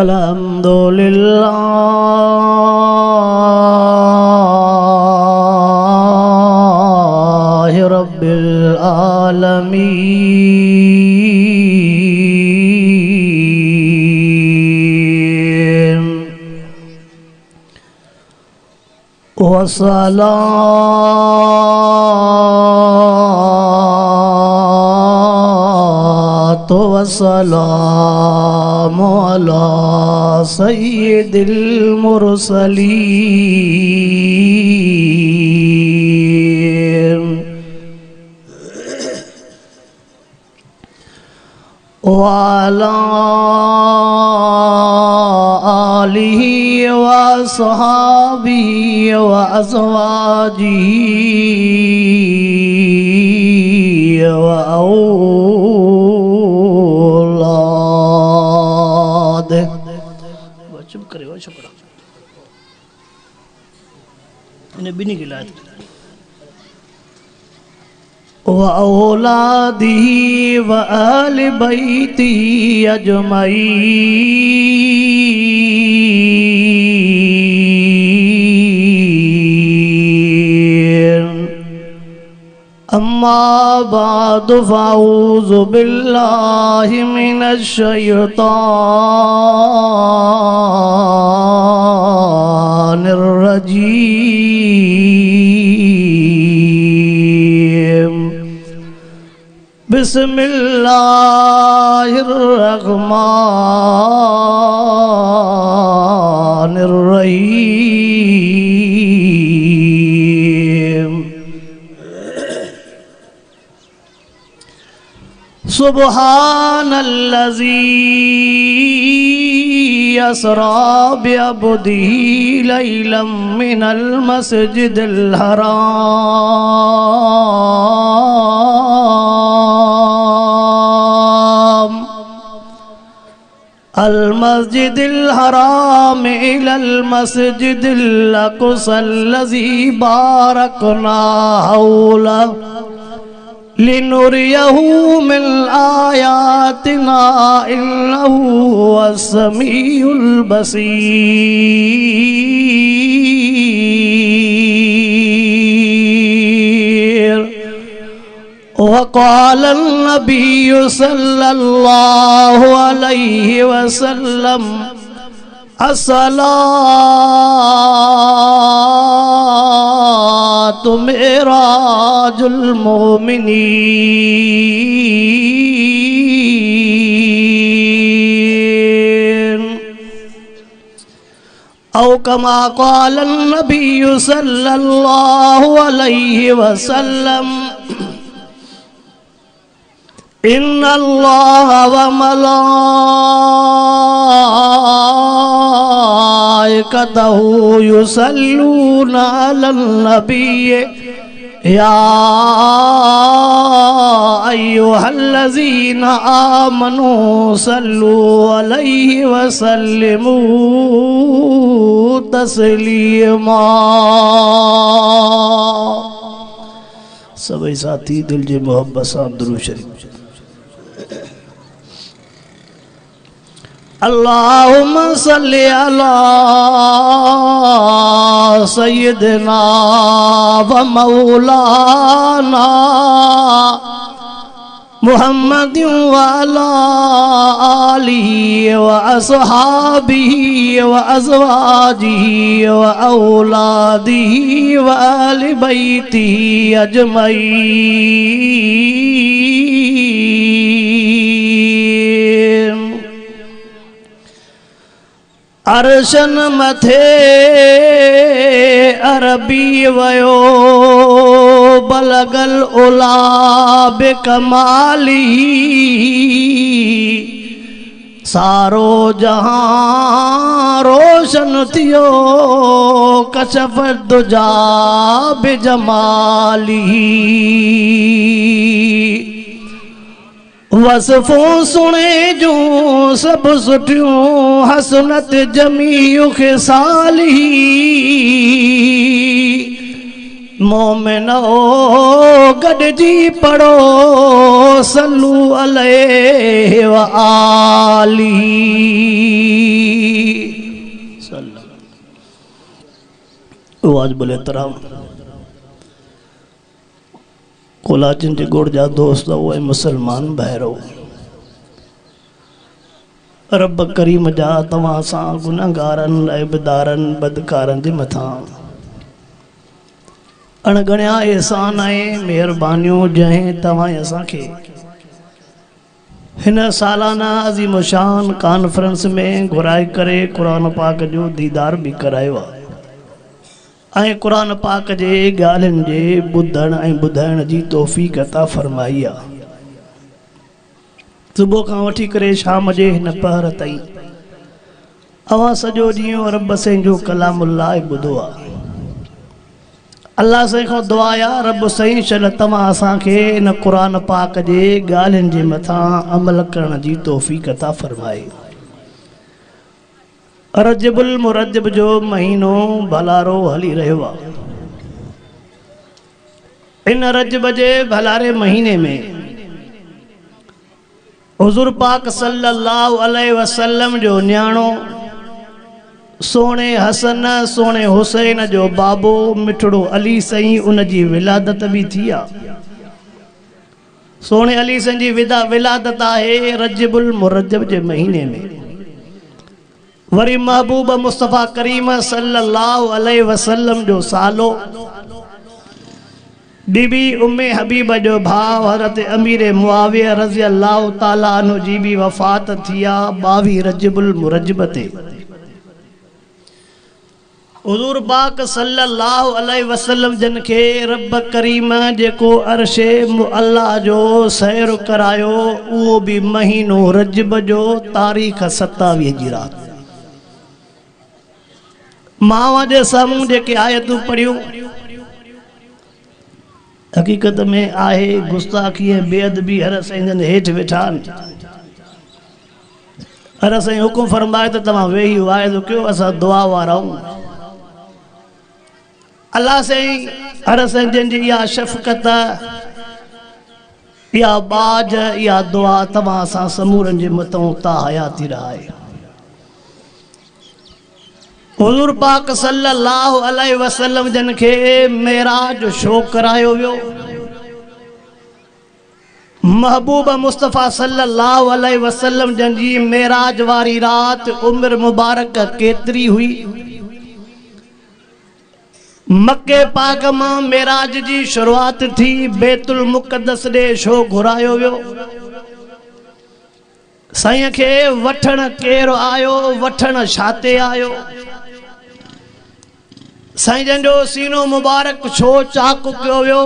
अल्हम्दुलिल्लाहि रब्बिल आलमीन वस्सलातु वस्सलामु अला सय्यिदिल मुरसलीन वाला आलिही व सहाबिही व अज़वाजिही व औलादिही। चुप करे वो शुक्र इन्हें भी नहीं गिलाया व औलादिही व अहले बैतिही अजमईन। अम्मा बाद फ़अऊज़ु बिल्लाहि मिनश शैतानिर रजीम। बिस्मिल्लाहिर्रहमानिर्रहीम। सुब्हानल्लज़ी अस्रा बिअब्दिही लैलन मिनल मस्जिदिल हराम अल मस्जिदिल हराम इलल मस्जिदिल अक़सल्लज़ी बारकना हौला लिनुरियहू मिन आयातिना इन्नहू हुवस्समीउल बसीर। वक़ाल नबिय्यु सल्लल्लाहु अलैहि वसल्लम अस्सलातु मिराजुल मोमिनीन औ कमा क़ाल नबिय्यु सल्लल्लाहु अलैहि वसल्लम इन्नल्लाह व मलाइकतहू युसल्लूना अलन नबिय्य या अय्युहल्लज़ीना आमनू सल्लू अलैहि व सल्लिमू तस्लीमा। सभी साथी दिल जे मोहब्बत साहब दुरूद शरीफ। अल्लाहुम्मा सल्लि अला सय्यिदिना व मौलाना मुहम्मदिन व अला आलिहि व अस्हाबिहि व अज़वाजिहि व औलादिहि व अहले बैतिहि अजमईन। अर्शन मथे अरबी वयो बलगल उला बेकमाली सारो जहां रोशन थियो कशफ दुजा बेजमाली। वसफ़ूं सुणे जूं सब सुठियूं हसनत जमीउ ख़िसाली मोमिनो गॾिजी पढ़ो सल्लू अलैहि व आलिही आवाज बोले तराम कोलाचन जे गोड़ जा दोस्त उहे मुसलमान बहरो रब करीम जा तव्हां सां गुनहगारनि ऐबदारनि बदकारनि जे मथां अणगणिया एहसान ऐं महिरबानियूं जंहिं तव्हां असांखे हिन सालाना अज़ीम शान कॉन्फ्रेंस में घुराए करे क़ुरान पाक जो दीदार भी करायो आहे ऐं क़ुरान पाक जे ॻाल्हियुनि जे ॿुधण ऐं ॿुधाइण जी तौफ़ीक़ अता फरमाई आहे। सुबुह खां वठी करे शाम जे हिन पहर ताईं अवां सॼो ॾींहुं रब साईं जो कलामुल्लाह ॿुधो आहे। अल्लाह साईं खां दुआ आहे रब साईं शल तव्हां असांखे इन क़ुरान पाक जे ॻाल्हियुनि जे मथां अमल करण जी तौफ़ीक़ अता फरमाए। रजबुल मुरजब जो महीनो भलारो हली रहियो आहे। इन रजब जे भलारे महीने में हुज़ूर पाक सल्लल्लाहु अलैहि वसल्लम जो न्याणो सोने हसन सोने हुसैन जो बाबो मिठड़ो अली साईं उन जी विलादत भी थी आहे। सोने अली साईं जी विलादत आहे रजबुल मुरजब जे महीने में। वरी महबूब मुस्तफ़ा करीम सल्लल्लाहु अलैहि वसल्लम जो सालो बीबी उम्मे हबीब जो भाव हज़रत अमीर मुआविया रज़ी अल्लाह ताला अन्हु जी भी वफ़ात थी आहे 22 रजबुल मुरजब ते। हुज़ूर पाक सल्लल्लाहु अलैहि वसल्लम जन खे रब करीम जेको अर्शे अल्लाह जो सैर करायो उहो भी महीनो रजब जो तारीख़ 27 जी रात। मावा जे साम्हूं जेके आयतूं पढ़ियूं हकीकत में आहे गुस्ताखी ऐं बेअदबी हर साईं जन हेठि वेठा आहिनि। हर साईं हुकुम फरमाए त तव्हां वेही वाइदो कयो असां दुआ वारा आहियूं। अल्लाह साईं हर साईं जन जी इहा शफ़क़त इहा बाज इहा दुआ तव्हां सां समूरनि जे मथां ता हयाती रहाए। हुज़ूर पाक सल्लल्लाहु अलैहि वसल्लम जन खे मेराज शो करायो वियो। महबूब मुस्तफ़ा सल्लल्लाहु अलैहि वसल्लम जन जी मेराज वारी रात उम्र मुबारक केतरी हुई। मक्के पाक मां मेराज जी शुरुआत थी बैतुल मुक़द्दस ॾे शो घुरायो वियो। साईं खे वठण केरु आयो वठण छाते आयो। साईं जन जो सीनो मुबारक छो चाकु कयो वियो।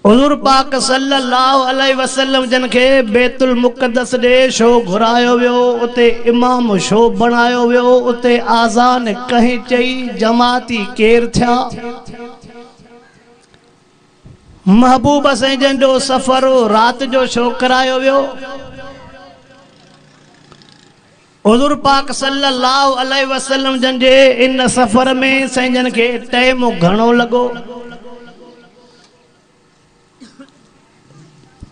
हुज़ूर पाक सल्लल्लाहु अलैहि वसल्लम जन खे बैतुल मुक़द्दस ॾे शो घुरायो वियो। उते इमाम शो बणायो वियो। उते आज़ान कहीं चई जमाती केर थिया। महबूब साईं जन जो सफ़र रात जो शो करायो वियो। हुज़ूर पाक सल्लल्लाहु अलैहि वसल्लम जन जे इन सफ़र में साईं जन खे टाइम घणो लॻो।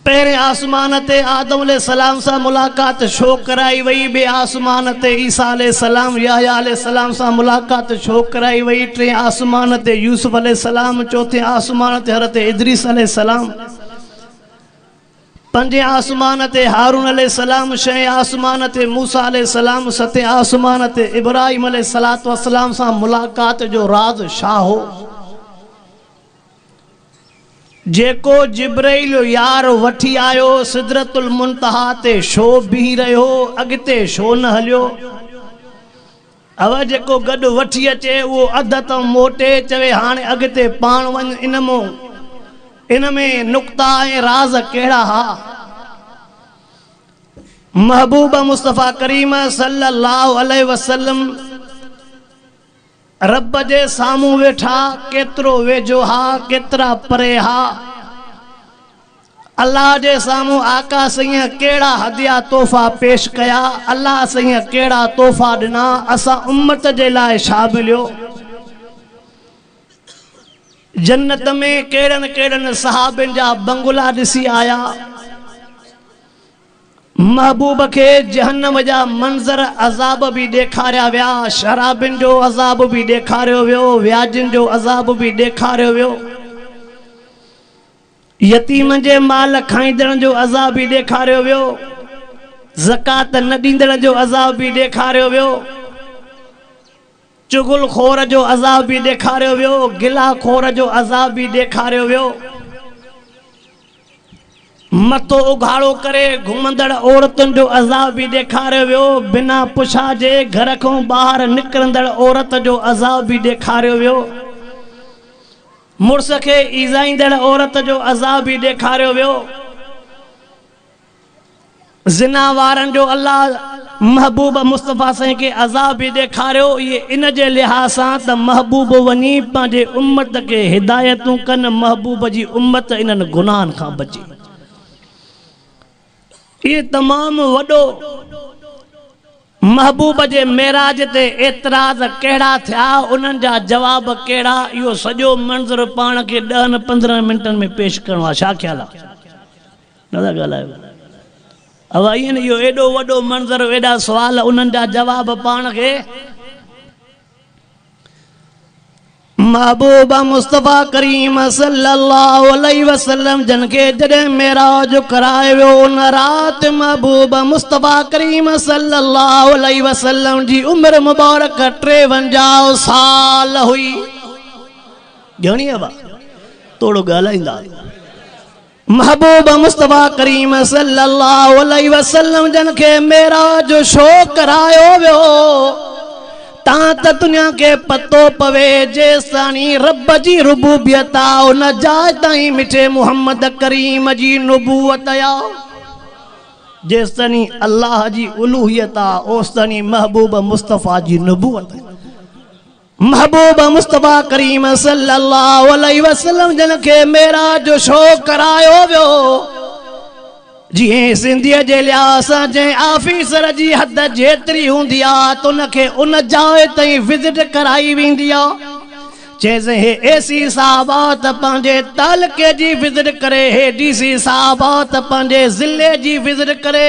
पहिरें आसमान ते आदम अलैहिस्सलाम सां मुलाक़ात छो कराई वई। ॿिए आसमान ते ईसा अलैहिस्सलाम याहया अलैहिस्सलाम सां मुलाक़ात छो कराई वई। टे आसमान ते यूसुफ अलैहिस्सलाम। चौथे आसमान ते हज़रत इदरीस अलैहिस्सलाम। पंजे आसमान ते हारून अलैहिस्सलाम। छहें आसमान ते मूसा अलैहिस्सलाम। सतें आसमान ते इब्राहिम अलैहिस्सलातु वस्सलाम सां मुलाक़ात जो राज छा हो। जेको जिब्राइल यार वठी आयो सिदरतुल मुंतहा ते शो बीह रहियो अॻिते छो न हलियो। अब जेको गॾु वठी अचे उहो अध त मोटे चवे हाणे अॻिते पाण वञ। इन में नुक़्ता ऐं राज़ कहिड़ा हा। महबूब मुस्तफ़ा करीम सल्लल्लाहु अलैहि वसल्लम रब जे साम्हूं वेठा केतिरो वेझो हा केतिरा परे हा। अल्लाह जे साम्हूं आका साईं कहिड़ा हदिया तोहफ़ा पेश कया। अल्लाह साईं कहिड़ा तोहफ़ा ॾिना। असां उम्मत जे लाइ छा मिलियो। जन्नत में केड़न केड़न सहाबिन जा बंगला दिसी आया। महबूब के जहन्नम जा मंजर अजाब भी ॾेखारिया विया, शराबिन जो अजाब भी ॾेखारियो वियो, व्याजिन जो अजाब भी ॾेखारियो वियो, यतीम जे माल खाईंदड़ जो अजाब भी ॾेखारियो वियो, ज़कात न ॾींदड़ जो अजाब भी ॾेखारियो वियो, चुगल खोर जो अजाब भी ॾेखारियो वियो, गिला खोर जो अजाब भी ॾेखारियो वियो, मथो उघाड़ो करे घुमंदड़ औरतुनि जो अजाब भी ॾेखारियो वियो, बिना पुछा जे घर खां ॿाहिरि निकिरंदड़ औरत जो अजाब भी ॾेखारियो वियो, मुड़स खे ईज़ाईंदड़ औरत जो अजाब भी ॾेखारियो वियो, ज़िना वारनि जो अल्लाह महबूब मुस्तफ़ा साईं खे अजाब भी ॾेखारियो। ये इन जे लिहाज़ सां त महबूब वञी पंहिंजे उम्मत खे हिदायतूं कनि, महबूब जी उम्मत इन्हनि गुनाहनि खां बचे। ये तमामु वॾो महबूब जे मेराज ते एतराज़ कहिड़ा थिया, उन्हनि जा जवाब कहिड़ा, इहो सॼो मंज़र पाण खे 10-15 मिंटनि में पेश करणो आहे। छा ख्याल आहे? न था ॻाल्हायो? अब ईअं इहो एॾो वॾो मंज़र, एॾा सुवाल, उन्हनि जा जवाब पाण खे। महबूब मुस्तफ़ा करीम सल्लल्लाहु अलैहि वसल्लम जन के जॾहिं मेराज करायो वियो, उन राति महबूब मुस्तफ़ा करीम सल्लल्लाहु अलैहि वसल्लम जी उम्र मुबारक 53 साल हुई। ॼणी आहे बा? थोरो ॻाल्हाईंदा। महबूब मुस्तफ़ा करीम सल्लल्लाहु अलैहि वसल्लम जन के मेराज छो करायो वियो, तां त दुनिया के पतो पवे जेसानी रब जी रुबूबियत आ, उन जाय ताईं मिठे मोहम्मद करीम जी नबूवत आ, जेसानी अल्लाह जी उलूहियत आ, ओसानी महबूब मुस्तफ़ा जी नबूवत। महबूब मुस्तफ़ा करीम सल्लल्लाहु अलैहि वसल्लम जन के मेराज छो करायो वियो, जिए सिंधीअ जे लिहाज़ सां जंहिं ऑफिसर जी हद जेतिरी हूंदी आहे त उनखे उन जाइ ताईं विज़िट कराई वेंदी आहे। चइजे हे एसी साहब आहे त पंहिंजे तालुके जी विज़िट करे, हे डीसी साहब आहे त पंहिंजे ज़िले जी विज़िट करे,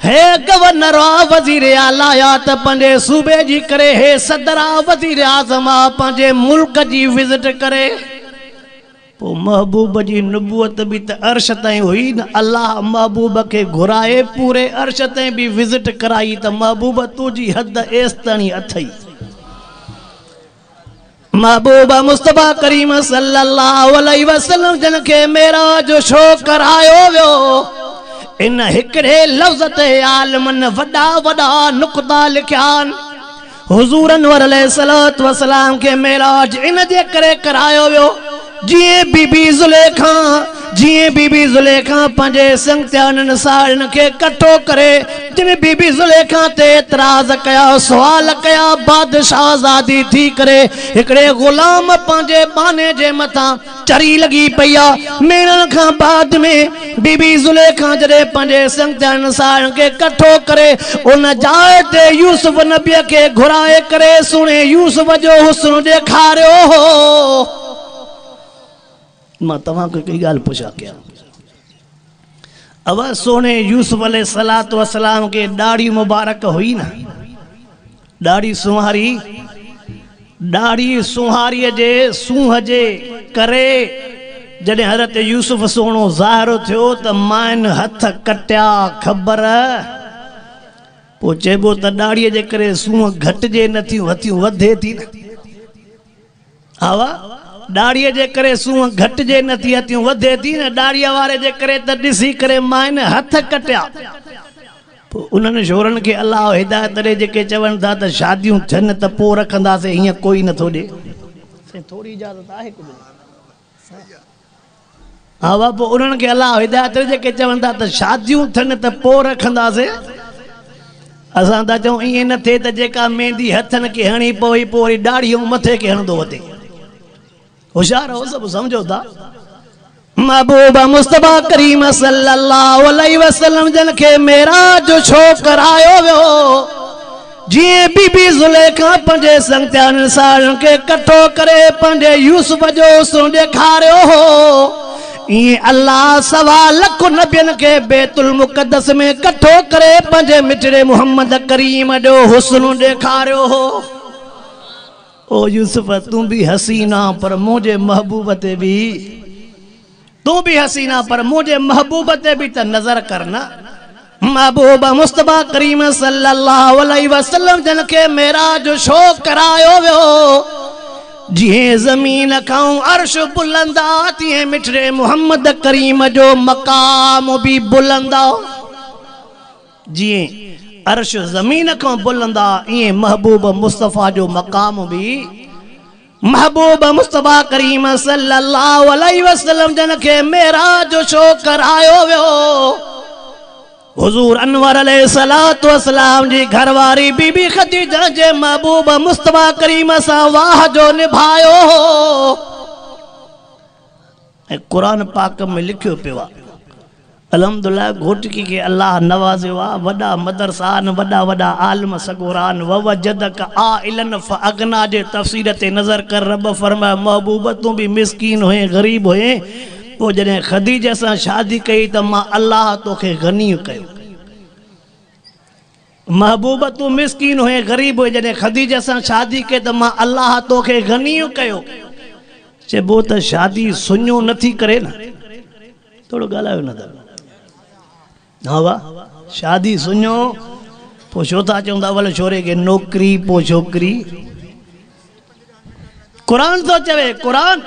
हे गवर्नर आहे वज़ीर आला आहे त पंहिंजे सूबे जी करे, हे सदर आहे वज़ीर आज़म आहे पंहिंजे मुल्क जी विज़िट करे। पो महबूब जी नबूवत भी त अर्श ताईं हुई न। अल्लाह महबूब के घुराए पूरे अर्श ताईं भी विज़िट कराई त महबूब तुझी हद एस ताईं अथई। महबूब मुस्तफ़ा करीम सल्लल्लाहु अलैहि वसल्लम जन के मेराज छो करायो वियो, इन हिकड़े लफ्ज़ ते आलमन वॾा वॾा नुक़ता लिखिया। हुज़ूर अनवर अलैहिस्सलातु वस्सलाम के मेराज इन जे करे करायो वियो, जिए बीबी ज़ुलेखा पंहिंजे संगतियाननि साड़ियुनि खे कठो करे, जिन बीबी ज़ुलेखा ते एतराज़ कया, सुवाल कया, बादशाह आज़ादी थी करे हिकिड़े ग़ुलाम पंहिंजे बाने जे मथां चरी लगी पई आहे। महीननि खां बाद में बीबी ज़ुलेखा जॾहिं पंहिंजे संगतियाननि साड़ियुनि खे कठो करे उन जाइ ते यूसुफ नबीअ खे घुराए करे सुणे यूसुफ जो हुस्न ॾेखारियो हो। मां तव्हां खे कई ॻाल्हि पुछा कया। अब सोने यूसुफ अलैहिस्सलातु वस्सलाम के दाढ़ी मुबारक हुई न, दाढ़ी सुहारी, दाढ़ी सुहारीअ जे सूंह जे करे जॾहिं हज़रत यूसुफ सोनो ज़ाहिर थियो त माइन हथ कटिया ख़बर। पोइ चइबो त दाढ़ीअ जे करे सूंह घटिजे नथियूं, हथियूं वधे थी न। आवा दाढ़ीअ जे करे सूंह घटिजे नथी, हथियूं वधे थी न। दाढ़ीअ वारे जे करे त ॾिसी करे माइन हथ कटिया। पोइ उन्हनि शोरनि खे अलाह हिदायत ॾे जेके चवनि था त शादियूं थियनि त पोइ रखंदासीं, हीअं कोई नथो ॾे। थोरी इजाज़त आहे कुझु? हा वाह, पोइ उन्हनि खे अलाह हिदायत ॾे जेके चवनि था त शादियूं थियनि त पोइ रखंदासीं। असां था चऊं ईअं न थिए त जेका मेहंदी हथनि खे हणी पोइ वरी दाढ़ी मथे खे हणंदो वधे। होशियार हो, सब समझो था। महबूब मुस्तफ़ा करीम सल्लल्लाहु अलैहि वसल्लम जन के मेराज छो करायो वियो, जिए बीबी ज़ुलेखा पंजे संगत्यान सारन के कठो करे पंजे यूसुफ जो सुन ॾेखारियो हो ये अल्लाह सवा लख नबियन के बैतुल मुक़द्दस में कठो करे पंजे मिठड़े मोहम्मद करीम जो हुस्न ॾेखारियो हो। ओ यूसुफ तू भी हसीना पर मुझे महबूब ते भी, तू भी हसीना पर मुझे महबूब ते भी त नजर करना। महबूब मुस्तफा करीम सल्लल्लाहु अलैहि वसल्लम जन के मेराज शो करायो वियो। जिए जमीन खां अर्श बुलंदा तिए मिठड़े मोहम्मद करीम जो मकाम भी बुलंदा। जिए अर्श जमीन खां बुलंदा इए महबूब मुस्तफा जो मकाम भी, महबूब मुस्तफा करीम सल्लल्लाहु अलैहि वसल्लम जन के मेराज शो करायो वियो। हुजूर अनवर अलैहिस्सलातु वस्सलाम जी घरवारी बीबी खदीजा जे महबूब मुस्तफा करीम सा वाह जो निभायो हो। कुरान पाक में लिखियो पियो अल्हम्दुलिल्लाह घोटकी के अल्लाह नवाज़ियो आ, वॾा मदरसान वॾा वॾा आलिम सगोरान ववजदक आइलन फअगना जे तफसीर ते नज़र कर। रब फरमाए महबूब तू भी मिस्कीन हुए गरीब हुए, पो जॾहिं खदीजा सां शादी कई त मां अल्लाह तोखे गनी कयो। महबूब तू मिस्कीन हुए गरीब हुए, जॾहिं खदीजा सां शादी कई त मां अल्लाह तोखे गनी कयो। चइबो त शादी सुञो नथी करे न, थोड़ो ॻाल्हायो न त। हाँ वाह, शादी सुञो पो छो था चवंदा वल छोरे के नौकरी पो छोकरी। कुरान तो चवे, कुरान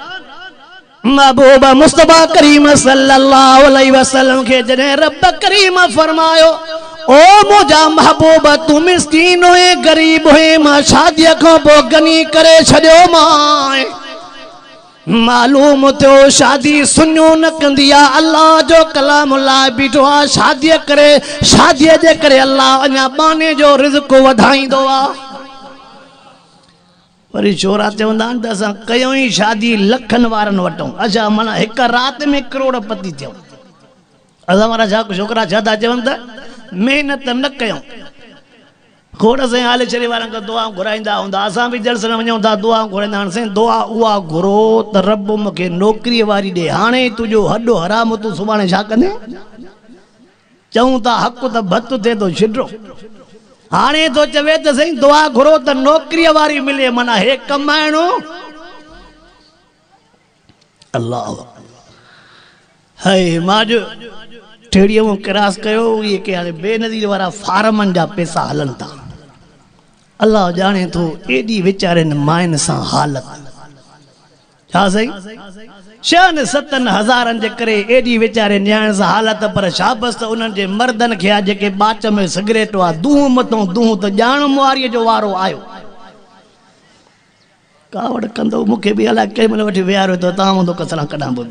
महबूब मुस्तफा करीम सल्लल्लाहु अलैहि वसल्लम के जने रब करीम फरमायो ओ मुझा महबूब तू मिस्कीन हुए गरीब हुए, मां शादी को पो गनी करे छड़ियो मां। मालूम थियो शादी सुञो न कंदी आ, अल्लाह जो कलाम ला बीठो आ। शादी करे, शादी जे करे अल्लाह अञा बाने जो रिज़्क वधाईंदो आ। वरी छोरा चवंदा आहिनि त असां कयूं ई शादी लखनि वारनि वटूं, अच्छा माना हिकु राति में करोड़पति थियूं। असां वारा छा छोकिरा छा था चवनि त महिनत न कयूं, खोड़ से आले शरी वारनि खां दुआ घुराईंदा हूंदा, असां बि जलसे में वञूं था दुआ घुराईंदा आहिनि। दुआ उहा घुरो त रब मूंखे नौकरीअ वारी ॾे। हाणे तुंहिंजो हॾो हराम तूं सुभाणे छा कंदे? चऊं था हक़ त भत थिए थो छिडो, हाणे तो चवे त सही दुआ घुरो त नौकरीअ वारी मिले, माना हे कमाइणो। अल्लाह हाय मां जो टेड़ियों क्रास कयो ये के हाणे बेनज़ीर वारा फार्मनि जा पैसा हलन था। अल्लाह जाने तो एडी विचारनि माइन सां हालत छा सही छहनि सतनि हज़ारनि जे करे एडी विचारे न्याण सां हालत। पर शाबस त उन्हनि जे मर्दनि खे आहे जेके बाच में सिगरेट आहे दूह मथो दूह त ॼाण मुआरीअ जो वारो आयो। कावड़ कंदो मूंखे बि अलाए कंहिं महिल वठी विहारियो त तव्हां हूंदो कसरा कढां बोल।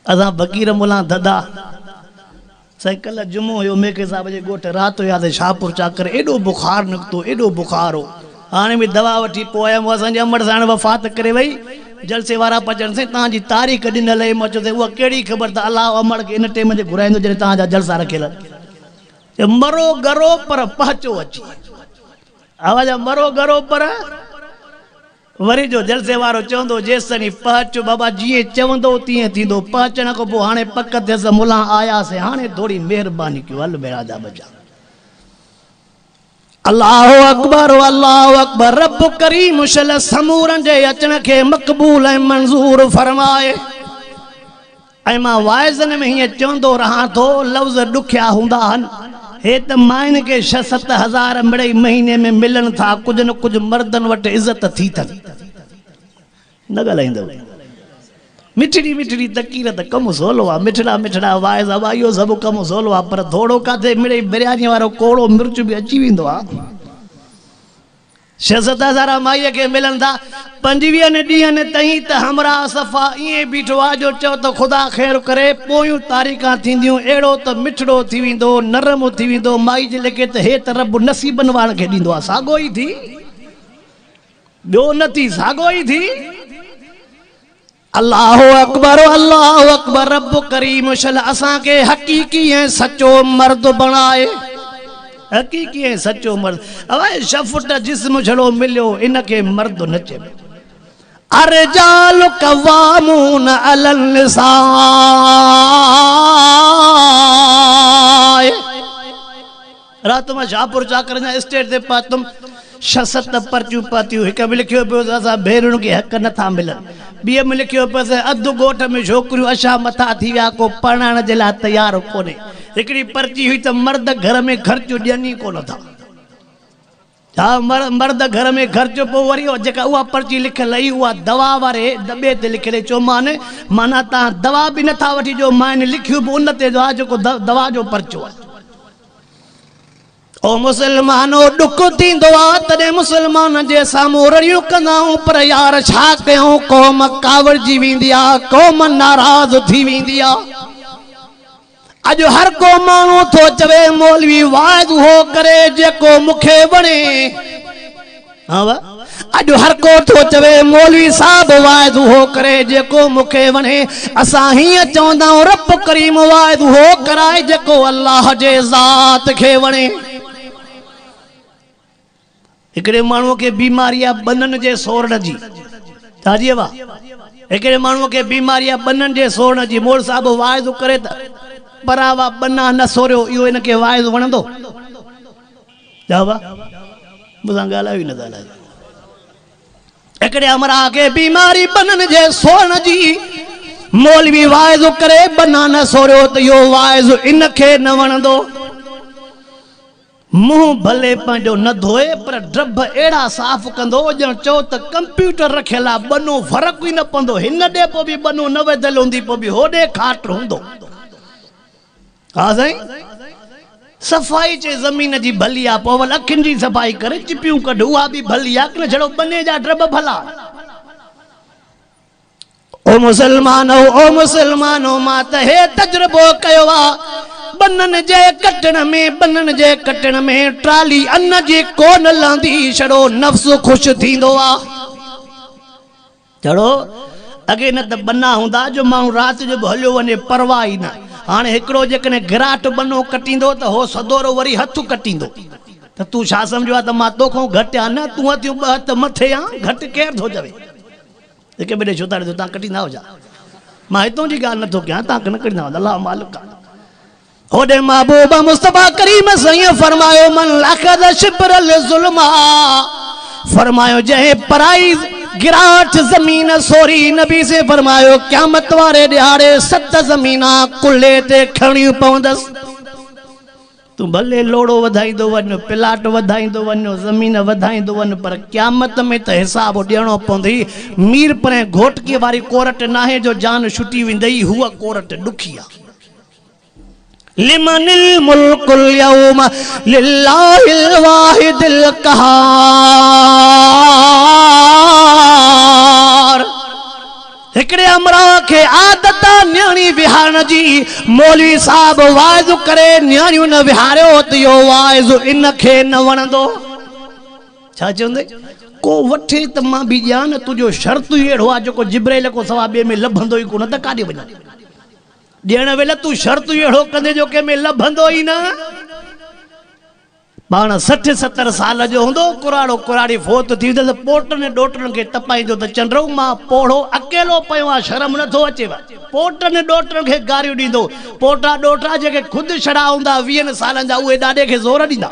असां फ़कीर मुला ददा साईं कल्ह जुमो हुयो मेके साहब जे ॻोठ राति हुयासीं शाहपुर चाकर, एॾो बुखार निकितो एॾो बुखार हो। हाणे बि दवा वठी पोइ आयमि, असांजे अमड़ साण वफ़ात करे वई। जलसे वारा पचनि साईं तव्हांजी तारीख़ ॾिनल आहे। मां चयो उहा कहिड़ी ख़बर त अलाह अमड़ खे इन टेम ते घुराईंदो जॾहिं तव्हांजा जलसा रखियल। मरो गरो पर पहचो अची, आवाज़ मरो गरो पर वरी जो जलसे वारो चवंदो जेसि पहुच बाबा जीअं चवंदो तीअं थींदो। पहुचण खां पोइ हाणे पक थियसि मुला आयासीं, हाणे थोरी महिरबानी कयो हल बेड़ा जा बचा। अल्लाहु अकबर अल्लाहु अकबर। रब करीम शल समूरनि जे अचण खे मक़बूल ऐं मंज़ूर फरमाए। ऐं मां वाइज़नि में हीअं चवंदो रहां थो, लफ़्ज़ ॾुखिया हूंदा आहिनि। हे त माइन के 6-7 हज़ार मिड़ई महीने में मिलन था, कुछ न कुछ मर्दन वट इज्जत थी थी न ॻाल्हाईंदव। मिठड़ी मिठड़ी तकीर त कम सोलो आहे, मिठड़ा मिठड़ा वाइज़ हवा इहो सभु कम सोलो आहे। पर थोड़ो काथे मिड़ई बिरयानी वारो कोड़ो मिर्च भी अची वेंदो आहे। 6-7 हज़ार माईअ खे मिलन था। 25 ॾींहंनि ताईं त हमरा सफ़ा ईअं बीठो आहे जो चओ त ख़ुदा ख़ैर करे। पोयूं तारीख़ां थींदियूं अहिड़ो त मिठड़ो थी वेंदो, नरम थी वेंदो। माई जे लेखे त हे त रब नसीबनि वारनि खे ॾींदो आहे। साॻो ई थी ॿियो न थी, साॻो ई थी। अल्लाहु अकबर अल्लाहु अकबर। रब करीम शल असांखे हक़ीक़ी ऐं सचो मर्द बणाए। हकीकी ऐं सचो मर्द अवाए शफुट जिस्म छड़ो मिलियो इनके मर्द न चइबो अर्जाल कवामून अलल निसाए रात में शाहपुर चाकर जा स्टेट ते पातम 6-7 पर्चियूं पातियूं हिक में लिखियो पियो असां भेरुनि खे हक़ नथा मिलनि ॿिए में लिखियो पियो अधु ॻोठ में छोकिरियूं अछा मथा थी विया को पढ़ाइण जे लाइ तयारु कोन्हे हिकिड़ी पर्ची हुई त मर्द घर में ख़र्चु ॾियनि ई कोन था हा मर्द घर में ख़र्चु पोइ वरी जेका उहा पर्ची लिखियल हुई उहा दवा वारे दॿे ते लिखियल चयोमानि माना तव्हां दवा बि नथा वठी ॾियो मां लिखियो बि उन ते आहे जेको दवा जो पर्चो आहे ओ मुसलमानो ॾुख थींदो आहे तॾहिं मुसलमान जे साम्हूं रड़ियूं कंदाऊं पर यार छा कयूं क़ौम कावड़जी वेंदी आहे क़ौम नाराज़ थी वेंदी आहे अॼु हर को माण्हू थो चवे मौलवी वाइद हो करे जेको मूंखे वणे अॼु हर को थो चवे मौलवी साहब वाइद हो करे जेको मूंखे वणे असां हीअं चवंदा आहियूं रब करीम वाइद हो कराए जेको अल्लाह जे ज़ात खे वणे हिकिड़े माण्हूअ खे बीमारी आहे ॿननि जे सोरण जी छाजी वाह हिकिड़े माण्हूअ खे बीमारी आहे ॿननि जे सोरण जी मोड़ साहब वाइदो करे त परावा बना न सोरियो इहो हिनखे वाइदो वणंदो मूंसां ॻाल्हायो ई न ॻाल्हायो हिकिड़े अमरा खे बीमारी ॿननि जे सोरण जी मौलवी वाइदो करे बना न सोरियो त इहो वाइदो इनखे न वणंदो मुंहुं भले पंहिंजो न धोए पर ड्रब अहिड़ा साफ़ कंदो ॼण चओ त कंप्यूटर रखियल आहे बनो फ़र्क़ु ई न पवंदो हिन ॾे पोइ बि बनो न वधियल हूंदी पोइ बि होॾे खाट हूंदो हा साईं सफ़ाई चे ज़मीन जी भली आहे पोइ वरी अखियुनि जी सफ़ाई करे चिपियूं कढ उहा बि भली आहे कि न छड़ो बने जा ड्रब भला ओ मुसलमानो मां त हे तजुर्बो कयो आहे बनन जे कटण में ट्राली अन्न जी कोन लहंदी छड़ो नफ्स खुश थींदो आहे छड़ो अॻे न त बना हूंदा जो माण्हू राति जो बि हलियो वञे परवाह ई न हाणे हिकिड़ो जेकॾहिं गिराट बनो कटींदो त हो सदोरो वरी हथु कटींदो त तूं छा सम्झो आहे त मां तोखां घटि आहियां न तूं हथियूं ॿ हथ मथे आहे घटि केरु थो चवे हिक ॿिए ॾे छो था तव्हां कटींदा हुजा मां हितां जी ॻाल्हि नथो कयां तव्हां न कटींदा अलाह मालिक होॾे महबूब मुस्तफा करीम साईं फरमायो मन लखद शिबरल ज़ुल्मा फरमायो जंहिं पराई गिराट ज़मीन सोरी नबी से फरमायो क़यामत वारे ॾियारे 7 ज़मीना कुल्ले ते खणियूं पवंदसि तूं भले लोड़ो वधाईंदो वञ प्लाट वधाईंदो वञ ज़मीन वधाईंदो वञ पर क़यामत में त हिसाब ॾियणो पवंदई मीर परे घोटकी वारी कोरट नाहे जो जान छुटी वेंदई हूअ कोरट ॾुखी आहे लिमनिल मुल्कुल यौम लिल्लाहिल वाहिदिल क़हार हिकड़े अमरा खे आदत न्याणी विहारण जी मौलवी साहब वाइज़ो करे न्याणियूं न विहारियो त इहो वाइज़ो इनखे न वणंदो छा चवंदे को वठे त मां बि ॼाण तुंहिंजो शर्त ई अहिड़ो आहे जेको जिब्राइल को सवा ॿिए में लभंदो ई कोन त काॾे वञे ॾियण वेले तूं शर्त ई अहिड़ो कंदे जो कंहिंमें लभंदो ई न पाण 60-70 साल जो हूंदो कुराड़ो कुराड़ी फोत थी त पोटनि ॾोटनि खे तपाईंदो त चंड्रो मां पोड़ो अकेलो पियो आहे शर्म नथो अचेव पोटनि ॾोटनि खे गारियूं ॾींदो पोटा ॾोटा जेके ख़ुदि छड़ा हूंदा 20 सालनि जा उहे ॾाॾे खे ज़ोर ॾींदा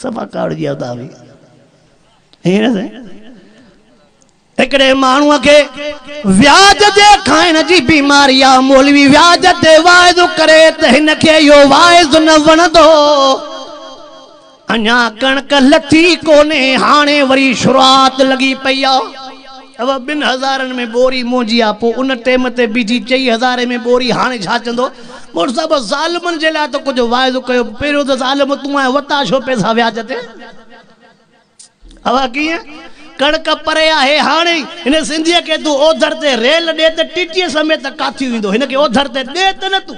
सफ़ा कावड़जी हूंदा हुई हीअं हिकिड़े माण्हूअ खे व्याज जे खाइण जी बीमारी आहे मौलवी व्याज ते वाइदो करे त हिनखे इहो वाइदो न वणंदो अञा कणक लथी कोन्हे हाणे वरी शुरूआत लॻी पई आहे अब 2000 में बोरी मोजी आहे पोइ उन टाइम ते बीठी 4000 में बोरी हाणे छा चवंदो मोर साहब ज़ालिमनि जे लाइ त कुझु वाइदो कयो पहिरियों त ज़ालिम तूं वता छो पैसा व्याज ते अब कीअं कणक परे आहे हाणे हिन सिंधीअ खे तूं ओधर ते रेल ॾे त टीटीअ समेत काथी वेंदो हिनखे ओधर ते ॾे त न तूं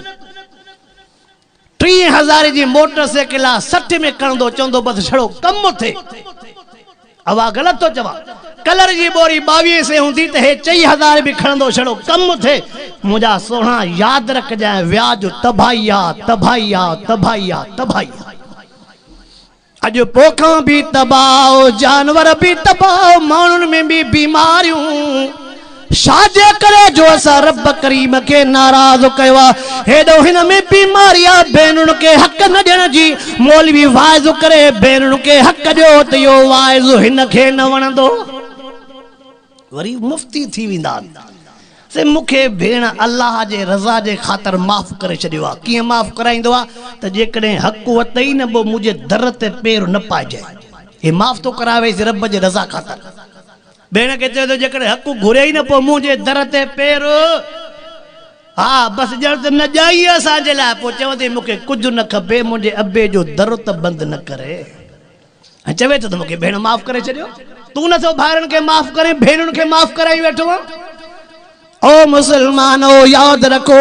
3000 जी मोटरसाइकिल 60 में खणंदो चवंदो बसि छड़ो कमु थिए अवा ग़लति थो चवां कलर जी बोरी 22 से हूंदी त हे 4000 बि खणंदो छड़ो कमु थिए मुंहिंजा सोना यादि रखजांइ व्याज तबाही आहे तबाही आहे तबाही आहे तबाही आहे अज पोखा भी तबाह, जानवर भी तबाह, मानुन में भी बीमारियों। साजे करे जो असा रब करीम के नाराज कयो हेडो हिन में बीमारिया भेनुन के हक न देण जी मौलवी वाइज करे भेनुन के हक जो त यो वाइज हिन के न वणंदो वरी मुफ्ती थी विंदा से मुखे भेण अल्लाह जे रज़ा जे खातर माफ़ करे छडियो आ। किए माफ़ कराइंदो आ त जेकॾे हक वतई न बो मुझे दर ते पैर न पाइजे हे माफ़ तो करावे रब जे रज़ा खातर। भेण के चए तो जेकॾे हक घुरे ही न पो मुझे दर ते पैर हाँ बस जड़ त न जाई असां जे लाइ पो चवंदे मुखे कुछ न खपे मुझे अबे जो दर त बंद न करे चवे तो मुखे भेण माफ़ करे छडियो। तू न तो भाइरन के माफ़ करे भेणुन के माफ़ कराई वेठो आ। ओ मुसलमानो याद रखो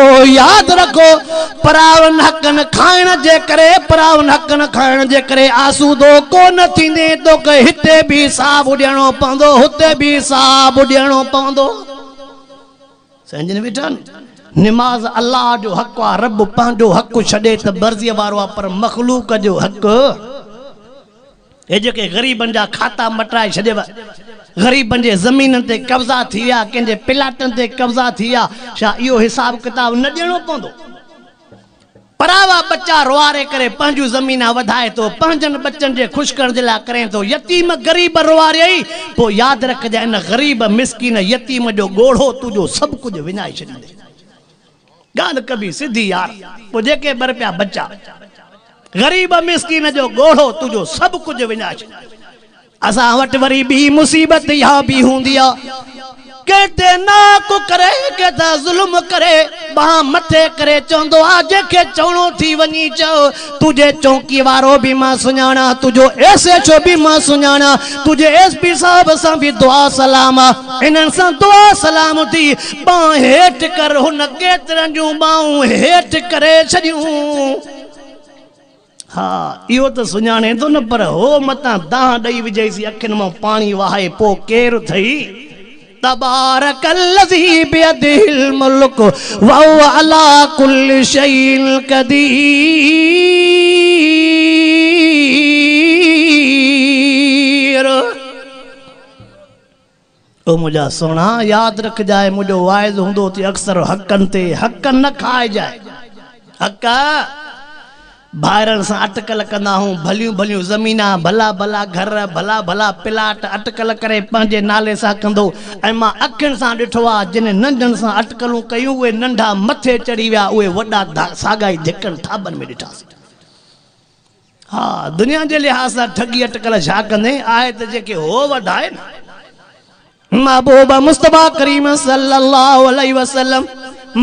परावन हकन खाइण जे करे परावन हकन खाइण जे करे आसूदो कोन थींदे तो के हिते भी साहब ॾियणो पवंदो हुते भी साहब ॾियणो पवंदो। समझन बेठन नमाज अल्लाह जो हक आ रब पंहिंजो हक छॾे त मर्ज़ी वारो आ पर मखलूक जो हक हे जेके गरीबन जा खाता मटाए छॾेव गरीबन जे ज़मीन ते कब्ज़ा थी विया कंहिंजे प्लाटन ते कब्ज़ा थी विया छा इहो हिसाब किताब न ॾियणो पवंदो। परावा बच्चा रोआरे करे पंहिंजूं ज़मीना वधाए थो पंहिंजनि बच्चनि जे ख़ुशि करण जे लाइ करे थो यतीम गरीब रोआरे पोइ यादि रखजांइ हिन गरीब मिसकीन यतीम जो ॻोढ़ो तुंहिंजो सभु कुझु विञाए छॾींदे। ॻाल्हि कबी सिधी यार पोइ जेके बर पिया बच्चा गरीब मिसकीन जो ॻोढ़ो तुंहिंजो सभु कुझु विञाए छॾींदे। असां वटि वरी ॿी मुसीबत इहा बि हूंदी आहे केते नाक करे केता ज़ुल्म करे बाह मथे करे चवंदो आ जेके चवणो थी वञी चओ तुझे चौकी वारो भी मां सुञाणा तुझो एसएचओ भी मां सुञाणा तुझे एसपी साहब सां भी दुआ सलाम इन्हनि सां दुआ सलाम थी बाह हेठि कर हुन केतिरनि जूं बाहूं हेठि करे छॾियूं। हाँ इहो त सुञाणे थो न पर हो मतां दाह ॾेई विझईसी अखियुनि मां पाणी वहाए पोइ केरु थई। तबारकल्लज़ी बियदिहिल मुल्क व हुव अला कुल्लि शैइन क़दीर। ओ मुंहिंजा सोना यादि रखजाए मुंहिंजो वाइज़ हूंदो त अक्सर हक़नि ते हक़ न खाइजाए। हक़ भाइरनि सां अटकल कंदा हूं भलियूं भलियूं ज़मीना भला भला घर भला भला प्लाट अटकल करे पंहिंजे नाले सां कंदो ऐं मां अखियुनि सां ॾिठो आहे जिन नंढनि सां अटकलूं कयूं उहे नंढा मथे चढ़ी विया उहे वॾा सागाई धिकनि थाबनि में ॾिठासीं। हा दुनिया जे लिहाज़ सां ठगी अटकल छा कंदे आहे त जेके हो वधाए न महबूब मुस्तफा करीम सल्लल्लाहु अलैहि वसल्लम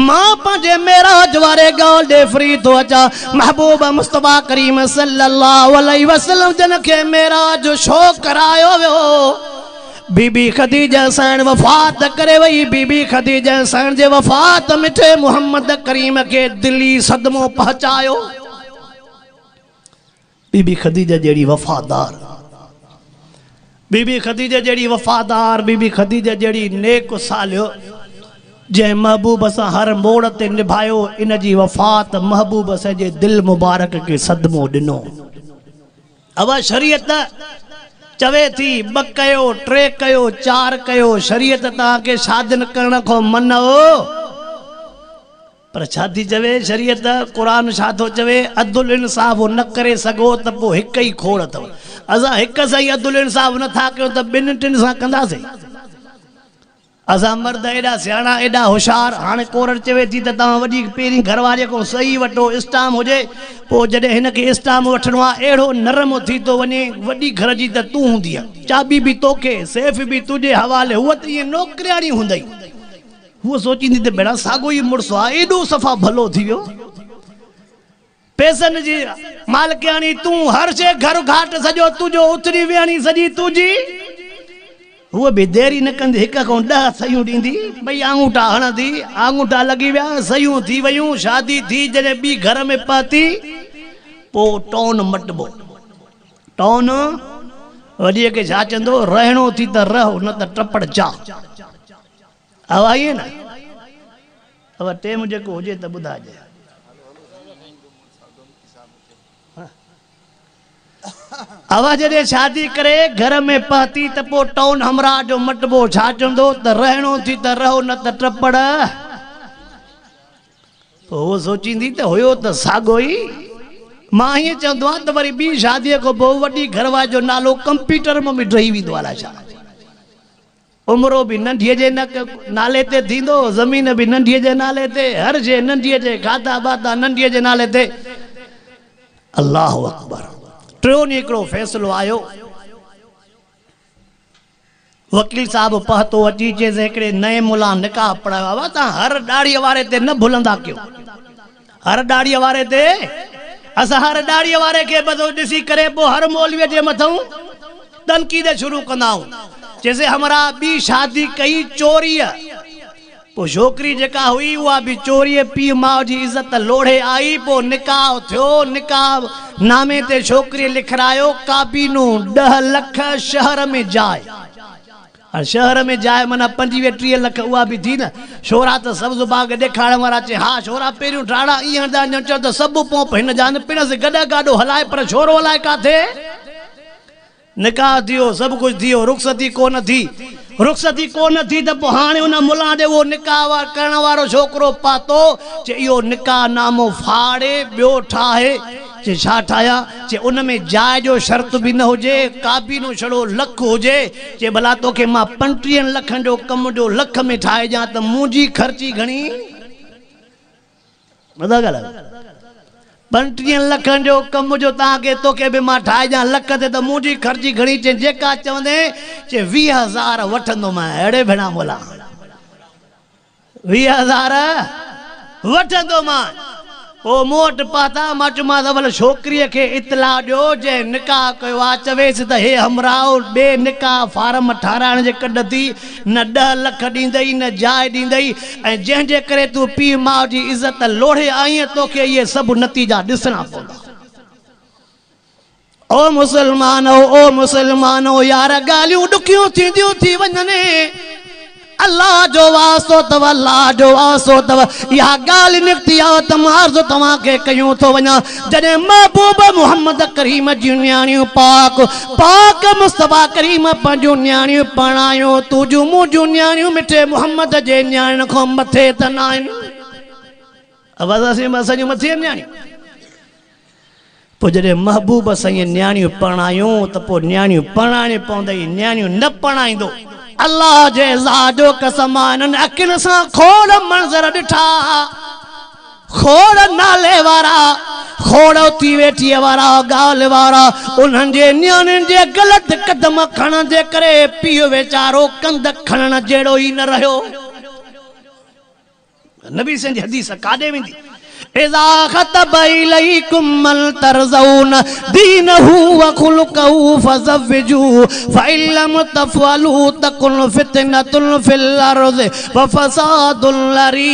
मां पंहिंजे मेराज वारे ॻाल्हि ॾे फ्री थो अचां। महबूब मुस्तफा करीम सल्लल्लाहु अलैहि वसल्लम जन खे मेराज छो करायो वियो। बीबी खदीजा सैन वफ़ात करे वई। बीबी खदीजा सैन जे वफ़ात मिठे मोहम्मद करीम के दिली सदमो पहुचायो। बीबी खदीजा जहिड़ी वफ़ादार बीबी खदीजा जहिड़ी वफ़ादार बीबी खदीजा जहिड़ी नेक सालियो जै महबूब सां हर मोड़ ते निभायो इन जी वफ़ात महबूब सां जे दिल मुबारक के सदमो ॾिनो। अब शरीयत चवे थी 2 कयो 3 कयो 4 कयो शरीयत तव्हांखे शादिन करण खां मन हो पर छा थी चवे शरीयत क़ुरान छा थो चवे अदुल इंसाफ़ न करे सघो त पोइ हिकु ई खोड़ अथव। असां हिकु सां ई अदुल इंसाफ़ नथा कयूं त 2-3 सां कंदासीं। असां मर्द एॾा सियाणा एॾा होशियार हाणे कोरड़ चवे थी त तव्हां वॾी पहिरीं घरवारीअ खां सही वठो इस्टाम हुजे पोइ जॾहिं हिनखे इस्टाम वठिणो आहे अहिड़ो नरम थी थो वञे वॾी घर जी त तूं हूंदी आहे चाबी बि तोखे सेफ बि तुंहिंजे हवाले हूअ त ईअं नौकरियाणी हूंदई हूअ सोचींदी त भेणा साॻो ई मुड़ुसु आहे एॾो सफ़ा भलो थी वियो। पैसनि जी मालिकियाणी तूं हर शइ घर घाट सॼो तुंहिंजो उतरी वियाणी सॼी तुंहिंजी वो भी देरी न कंदी हिक खां 10 सयूं ॾींदी भई आंगूठा हणंदी आंगूठा लॻी विया सयूं थी वयूं शादी थी जॾहिं ॿी घर में पाती पोइ टोन मटबो टोन वॾीअ खे छा चवंदो रहणो थी त रहो न त टपड़ चा अब आइए न अब टेम जेको हुजे त ॿुधाइजे। अवा जॾहिं शादी करे घर में पहुती त पोइ टौन हमरा जो मटबो छा चवंदो त रहणो थी त रहो न त टपड़। वो सोचींदी त हुयो त साॻो ई। मां हीअं चवंदो आहियां त वरी ॿी शादीअ खां पोइ वॾी घरवारी जो नालो कंप्यूटर में बि ॾही वेंदो आहे। छा उमिरो बि नंढीअ जे नाले ते थींदो, ज़मीन बि नंढीअ जे नाले ते, हर शइ नंढीअ जे, खाधा बाधा नंढीअ जे नाले ते। अल्लाह अकबर। टियों ॾींहुं हिकिड़ो फ़ैसिलो आयो। वकील साहब पहतो अची चइसि हिकिड़े नए मुला निकाह पढ़ायो आहे, तव्हां हर ॾाड़ीअ वारे ते न भुलंदा कयो। हर ॾाड़ीअ वारे ते असां हर ॾाड़ीअ वारे खे बस ॾिसी करे पोइ हर मौलवीअ जे मथां तनक़ीद शुरू कंदा आहियूं। जैसे हमरा ॿी शादी कई चोरीअ, पोइ छोकिरी जेका हुई उहा बि चोरीअ पीउ माउ जी इज़त लोढ़े आई। पोइ निकाह थियो, निकाह नामे ते छोकिरी लिखरायो, काबीनो 10 लख शहर में जाए। शहर में जाए माना 25-30 लख उहा बि थी न। छोरा त सब्ज़ बाग ॾेखारण वारा चए हा छोरा पहिरियों ठाड़ा ईअं चओ त सभु पोप हिन जा न पिण से गॾु गाॾो हलाए, पर छोरो हलाए काथे। निकाह थियो, सभु कुझु थियो, रुख़सती कोन थी। रुख़सती कोन थी त पोइ हाणे हुन मुला ॾे उहो निकाह करण वारो छोकिरो पातो। चे इहो निकाह नामो फाड़े ॿियो ठाहे। चे छा ठाहिया? चे उन में जाइ जो शर्त बि न हुजे, काबीनो छड़ो लख हुजे। चे भला तोखे मां 35 लखनि जो कम जो लख में ठाहे ॾियां त मुंहिंजी ख़र्ची घणी? मदा ॻाल्हि 35 लखनि जो कम जो तव्हांखे तोखे बि मां ठाहे ॾियां लख ते त मुंहिंजी ख़र्ची घणी? चे जेका चवंदे चे 20,000 वठंदो मां। अहिड़े भेणा मोला 20,000 वठंदो मां। ओ मोट पाता मां चयोमांसि अवल छोकिरीअ खे इतला ॾियो जंहिं निकाह कयो आहे चवेसि त हे हमराओ ॿिए निकाह फार्म ठाराइण जे कॾ थी न 10 लख ॾींदई न जाइ ॾींदई। ऐं जंहिंजे करे तूं पीउ माउ जी इज़त लोढ़े आईं तोखे इहे सभु नतीजा ॾिसणा पवंदा। ओ मुसलमानो यार ॻाल्हियूं ॾुखियूं थींदियूं थी वञनि। अल्लाह जो वास्तो तव, अल्लाह जो वास्तो तव। इहा ॻाल्हि निकिती आहे त मां अर्ज़ु तव्हांखे कयूं थो वञा। जॾहिं महबूब मुहम्मद करीम जूं न्याणियूं पाक मुस्तफ़ा करीम पंहिंजूं न्याणियूं पढ़ायूं, तुंहिंजूं मुंहिंजूं न्याणियूं मिठे मुहम्मद जे न्याणियुनि खां मथे त न आहिनि। असांजूं मथे न्याणियूं। पोइ जॾहिं महबूब साईं न्याणियूं पढ़ायूं त पोइ न्याणियूं पढ़ाइणी पवंदई। न्याणियूं न पढ़ाईंदो अल्लाह जे ज़ाजो कसम इन्हनि अखियुनि सां खोड़ मंज़र ॾिठा। खोड़ नाले वारा, खोड़ उथी वेठीअ वारा, ॻाल्हि वारा उन्हनि जे न्याणियुनि जे ग़लति क़दम खणण जे करे पीउ वीचारो कंध खणण जहिड़ो ई न रहियो। नबी साईं जी हदीस काॾे वेंदी? इज़ा ख़तब इलैकुम मन तरज़ऊन दीनहु व खुलुकहु फज़व्विजू फ़इल्लम तफ़अलू तकुन फ़ितनतुन फ़िल अर्ज़ि व फ़सादुन लरीद।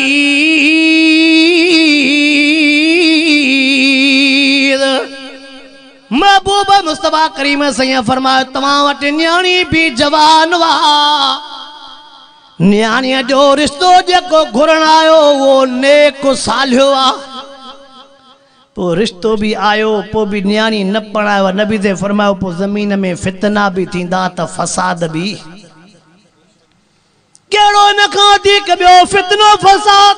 महबूब मुस्तफ़ा करीम साईं फरमायो तव्हां वटि न्याणी बि जवान वा। न्याणीअ जो रिश्तो जेको घुरण आयो उहो नेक सालियो आहे। पोइ रिश्तो बि आयो, पोइ बि न्याणी न पढ़ायो। नबी ते फरमायो पोइ ज़मीन में फितना बि थींदा त फसाद बि। कहिड़ो न खां वधीक ॿियो फितनो फसाद।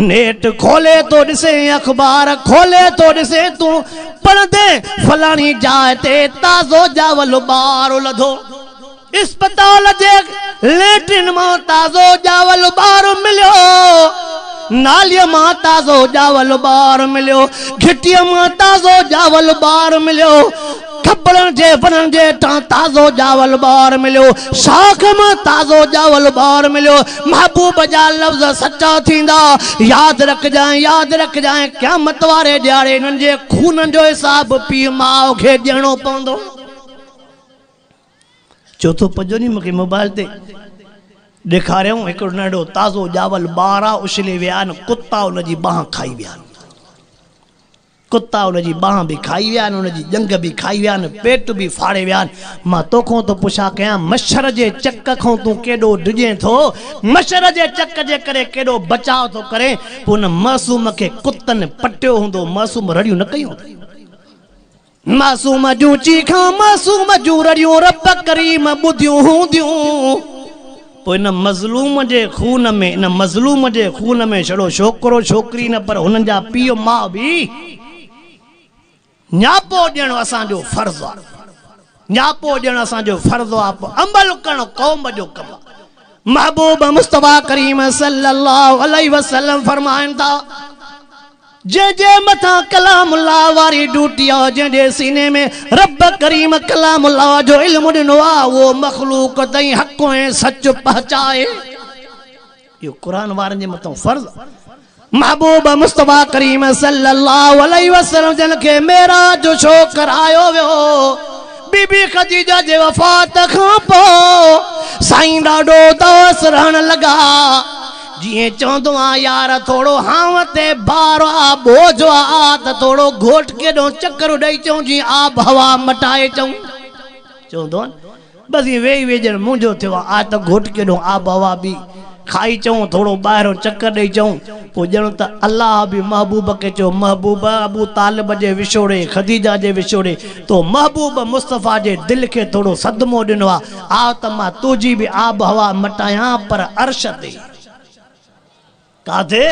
नेट खोले तो ॾिसे, अख़बार खोले तो ॾिसे, तूं पढ़ंदे फलाणी जाइ ते ताज़ो ॼावल ॿारु लधो। अस्पताल जे लेट्रिन मां ताज़ो ॼावल ॿारु मिलियो, नालीअ मां ताज़ो ॼावल ॿारु मिलियो, घिटीअ मां ताज़ो ॼावल ॿारु मिलियो, खपड़नि जे वणनि जे ताज़ो ॼावल ॿारु मिलियो, शाख मां ताज़ो ॼावल ॿारु मिलियो। महबूब जा लफ़्ज़ सचा थींदा। यादि रखजांइ क़यामत वारे ॾियारे हिननि जे खूननि जो हिसाब पीउ माउ खे ॾियणो पवंदो। चौथो पजो नी मूंखे मोबाइल ते ॾेखारियऊं हिकिड़ो नंढो ताज़ो ॼावल ॿारु आहे, उछले विया आहिनि, कुता हुनजी बांह खाई विया आहिनि। कुता हुनजी बांह बि खाई विया आहिनि, हुनजी जंग बि खाई विया आहिनि, पेट बि फाड़े विया आहिनि। मां तोखां थो पुछा कयां मच्छर जे चक खां तूं केॾो डिॼे थो? मच्छर जे चक जे करे केॾो बचाव थो करे? पोइ हुन मासूम खे कुतनि पटियो हूंदो, मासूम रड़ियूं न कयूं। मासूम जूं चीखां मासूम जूं रड़ियूं रब करीम ॿुधियूं हूंदियूं। पोइ इन मज़लूम जे खून में इन मज़लूम जे खून में छड़ो छोकिरो छोकिरी न पर हुननि जा पीउ माउ बि न्यापो ॾियणु असांजो फर्ज़ु आहे। न्यापो ॾियणु असांजो फर्ज़ु आहे। पोइ अमल करणु क़ौम जो कमु आहे। महबूब मुस्तफ़ा करीम सल्लल्लाहु अलैहि वसल्लम फरमाइनि था जे मथा कलामुल्लाह वारी ड्यूटी आहे जंहिंजे सीने में रब करीम कलामुल्लाह जो इल्मु ॾिनो आहे उहो मख़लूक ताईं हक़ ऐं सच पहुचाए। इहो क़ुरान वारनि जे मथां फर्ज़। महबूब मुस्तफ़ा करीम सल्लल्लाहु अलैहि वसल्लम जन खे मेराज जो छो करायो वियो। बीबी ख़दीजा जे वफ़ात खां पोइ साईं ॾाढो उदास रहण लॻा। जिए चवंदो आ यार थोड़ो हाव ते भारो आ बोझो आ त थोड़ो घोट केॾो चक्कर ॾेई चऊं जी आब हवा मटाए चऊं। चवंदो बस ये वेही वेही मुंहिंजो थियो आहे आज त घोट केॾो आब हवा बि खाई चऊं थोड़ो ॿाहिरो चक्कर ॾेई चऊं। पोइ ॼण त अल्लाह बि महबूब खे चयो महबूब अबू तालिब जे विछोड़े ख़दीजा जे विछोड़े तो महबूब मुस्तफ़ा जे दिल खे थोड़ो सदमो ॾिनो आहे। आ त मां तुंहिंजी बि आब हवा मटायां पर अर्श ते काथे।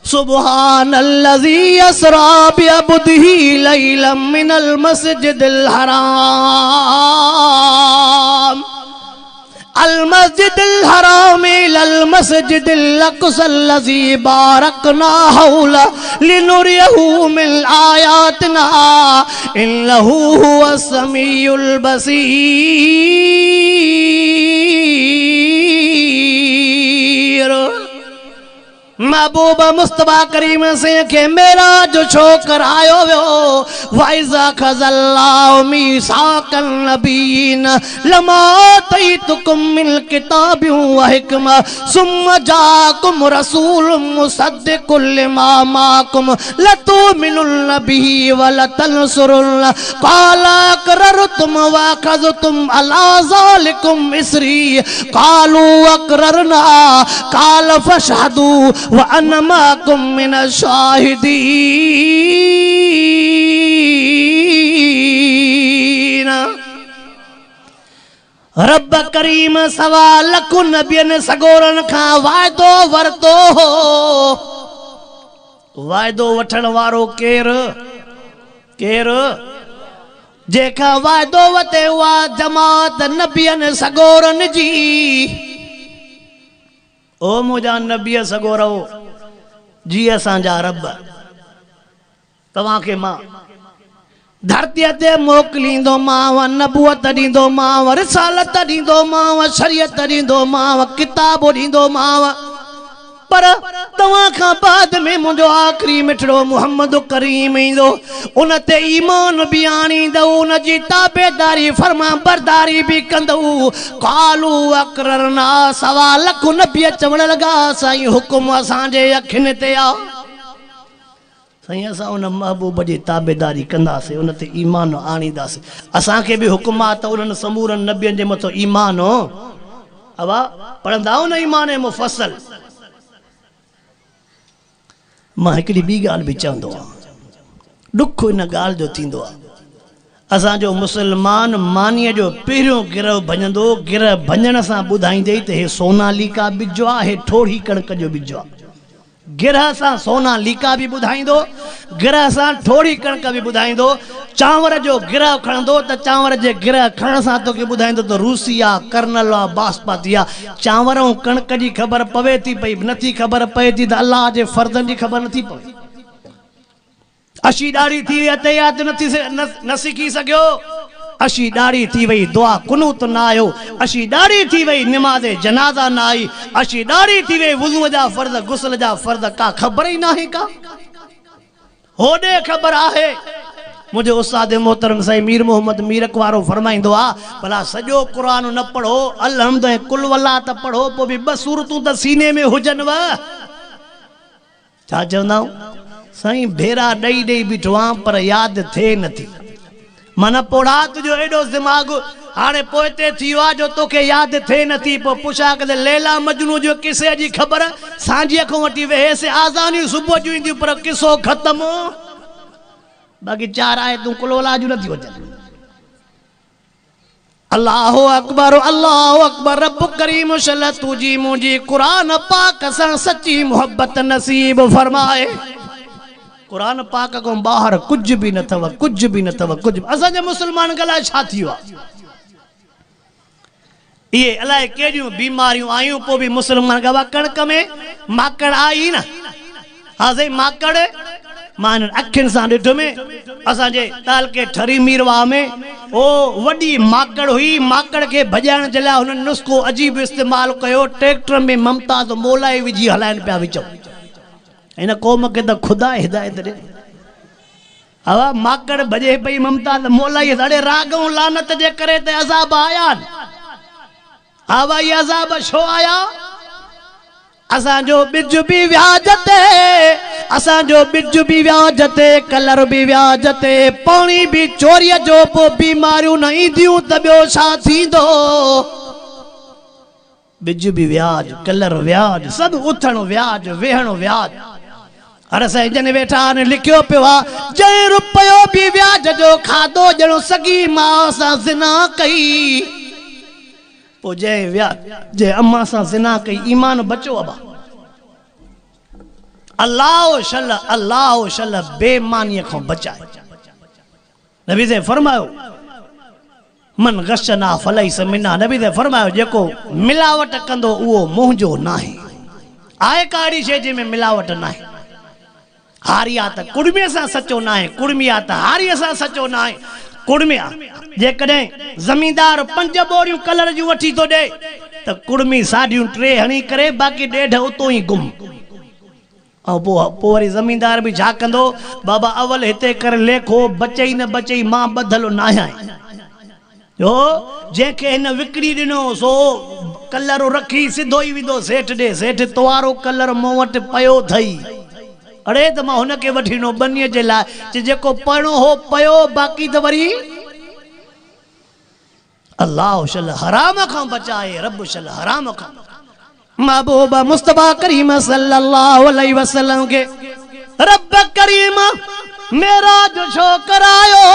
सुब्हानल्लज़ी अस्रा बिअब्दिही लैलन मिनल मस्जिदिल हराम अल मस्जिदिल हराम इलल मस्जिदिल अक़सल्लज़ी बारकना हौला लिनुरियहु मिन आयातिना इन्नहु हुवस समीउल बसीर। महबूब मुस्तफ़ा करीम से के मेरा जो छो करायो वियो। वाइज़ा खज़ल्लाहु मीसाक़न नबीन लमा तईतुकुम मिन किताबिन व हिकमा सुम्मा जाकुम रसूलुम मुसद्दिकुल लिमा माकुम लतुमिनुन बिही व लतनसुरुन क़ाल अक़ररतुम व अख़ज़तुम अला ज़ालिकुम इसरी क़ालू अक़ररना क़ाल फशहदू व अना माकुम मिनश शाहिदीन। रब करीम सवा लख नबियन सगोरन खां वाइदो वरतो हो। वाइदो वठण वारो केरु केरु जेका वाइदो वते उहा जमात नबियन सगोरन जी। ओ मुझा नबी सगोरो जी असांजा रब तव्हां खे मां धरतीअ ते मोकिलींदो मांव नबूअत ॾींदो मांव रिसालत ॾींदो मांव शरीयत ॾींदो मांव किताब ॾींदो मांव पर तव्हां खां बाद में मुंहिंजो आख़िरी मिठड़ो मुहम्मद करीम ईंदो उन ते ईमान बि आणींदो उन जी ताबेदारी फर्मा बरदारी बि कंदो। क़ालू अक़ररना सवा लख नबी चवण लॻा साईं हुकुम असांजे अखियुनि ते आ साईं असां उन महबूब जी ताबेदारी कंदासीं उन ते ईमान आणींदासीं। असांखे बि हुकुम आहे त उन्हनि समूरनि नबियनि जे मथां ईमान हो। अवा पढ़ंदा न ईमान मुफ़सल। मां हिकिड़ी ॿी ॻाल्हि बि चवंदो आहियां ॾुख इन ॻाल्हि जो थींदो आहे असांजो मुस्लमान मानीअ जो पहिरियों गिरह भञंदो गिरह भञण सां ॿुधाईंदे त हे सोनालिका ॿिजो आहे हे ठोड़ी कणक जो ॿिजो आहे। गिरह सां सोनालिका बि ॿुधाईंदो गिरह सां ठोड़ी कणक बि ॿुधाईंदो। चांवर जो गिरह खणंदो त चांवर जे गिरह खणण सां तोखे ॿुधाईंदो त रूसी आहे कर्नल आहे बासमती आहे। चांवर ऐं कणक जी ख़बर पवे थी पई नथी ख़बर पए थी त अलाह जे फर्ज़नि जी ख़बर नथी पवे। अशी ॾाढ़ी थी वई अतयात न सिखी सघियो अशी ॾाढ़ी थी वई दुआ कुनूत न आयो अशी ॾाढ़ी थी वई निमाज़ जनाज़ा न आई अशी ॾाढ़ी थी वई वुज़ू जा फ़र्ज़ गुस्ल जा फ़र्ज़ का ख़बर ई नाहे का होॾे ख़बर आहे। मुझे उस्ताद मोहतरम साईं मीर मोहम्मद मीरक वारो फरमाइंदो आ भला सॼो क़ुरान न पढ़ो अलहम्द ऐं कुल वल्ला त पढ़ो पोइ बि ॿ सूरतूं त सीने में हुजनव। छा चवंदा साईं भेरा ॾेई ॾेई बीठो आहियां पर यादि थिए नथी मन पोड़ा तुंहिंजो एॾो दिमाग़ हाणे पोइते थी वियो आहे जो तोखे यादि थिए नथी। पोइ पुछा कदे लैला मजनू जो किसे जी ख़बर सांझीअ खां वठी वेहेसि आज़ानियूं सुबुह जूं ईंदियूं पर किसो ख़तमु बाक़ी 4 आयतूं कुलोला जूं नथियूं अचनि। अल्लाहु अकबर रब करीम शल तुझी मुझी कुरान पाक सां सच्ची मोहब्बत नसीब फरमाए। कुरान पाक को बाहर कुछ भी न थव, कुछ भी न थव, कुछ असांजे मुसलमान गला छा थियो आहे। ये अलाए केड़ियूं बीमारियूं आयूं पोइ भी मुसलमान गवा कणक में माकड़ आई न। हाँ सही माकड़ मां अखियुनि सां ॾिठो में असांजे ताल के ठरी मीरवा में ओ वॾी माकड़ हुई। माकड़ के भॼाइण जे लाइ हुननि नुस्ख़ो अजीब इस्तेमाल कयो। ट्रैक्टर में ममताज मोलाई विझी हलाइनि पिया विचो। इन कौम के तो खुदा हिदायत दे। हवा माकड़ भजे पई ममताज मोलाई साढ़े रागों लानत जे करे ते अज़ाब आया। हवा ये अज़ाब छो आया। असांजो बिज भी व्याजते, असांजो बिज भी व्याजते, कलर भी व्याजते, पानी भी चोरीअ जो पो बीमारियूं न ईंदियूं त ॿियो छा थींदो। बिज भी व्याज, कलर व्याज, सब उथण व्याज, वेहण व्याज। हर साईं जन वेठा ने लिखियो पियो आहे जंहिं रुपयो भी व्याज जो खाधो ॼणो सगी मां सां ज़िना कई। पो जंहिं व्याज जे अम्मा सां ज़िना कई ईमान बचो अबा। अल्लाह शल बेमानीअ खां बचाए। नबी से फरमायो मन गशना फलैस मिन्ना। नबी से फरमायो जेको मिलावट कंदो उहो मुंहिंजो नाहे। आहे काड़ी शइ जंहिंमें मिलावट नाहे। हारिया त कुड़मीअ सां सचो नाहे, कुड़मिया त हारीअ सां सचो नाहे। कुड़मिया जेकॾहिं ज़मींदार 5 बोरियूं कलर जूं वठी थो ॾे त कुड़मी साढियूं 3 हणी करे बाक़ी 1.5 उतो ई गुम। ऐं पोइ वरी ज़मींदार भी छा कंदो बाबा अवल हिते कर लेखो बचई न बचई मां ॿधल न आहियां। जो जंहिंखे हिन विकिणी ॾिनो सो कलर रखी सिधो ई विधो सेठ ॾे। सेठ तवारो कलर मूं वटि पियो अथई। अड़े त मां हुनखे वठी ॾिनो बनीअ जे लाइ जेको पढ़ो हो पियो बाक़ी त वरी अल्लाह शल हराम खां बचाए। रब शल हराम खां। महबूब मुस्तफा करीम सल्लल्लाहु अलैहि वसल्लम के रब करीम मेराज छो करायो।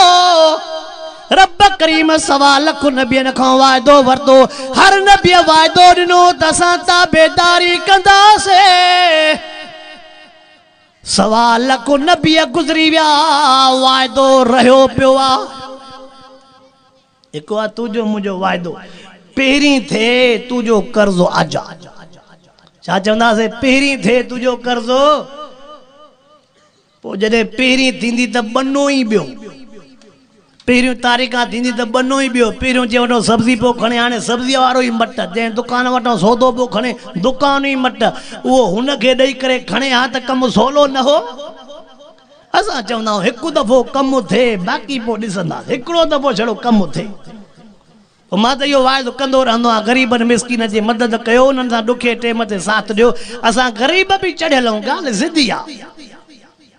रब करीम 1.25 लाख नबियन खां वायदो वरतो। हर नबी वायदो ॾिनो त असां ताबेदारी कंदासे। 1.25 लाख नबी गुज़री विया वायदो रहियो पियो आहे। हिकु आहे तुंहिंजो मुंहिंजो वायदो। पहिरीं थे तुंहिंजो कर्ज़ो आजा। छा चवंदासीं पहिरीं थे तुंहिंजो कर्ज़ो। पोइ जॾहिं पहिरीं थींदी त बनो ई ॿियो। पहिरियों तारीख़ थींदी त बनो ई ॿियो। पहिरियों जे वठो सब्जी पोइ खणे हाणे सब्जीअ वारो ई मट। जंहिं दुकान वठो सौदो पोइ खणे दुकान ई मट। उहो हुनखे ॾेई करे खणे हा त कमु सवलो न हो। असां चवंदा आहियूं हिकु दफ़ो कमु थिए बाक़ी पोइ ॾिसंदासीं। हिकिड़ो दफ़ो छड़ो कमु थिए। मां त इहो वाइदो कंदो रहंदो आहियां ग़रीबनि मिसकिन जी मदद कयो। उन्हनि सां ॾुखे टेम ते साथ ॾियो। असां ग़रीब बि चढ़ियल आहियूं। ॻाल्हि ज़िदी आहे।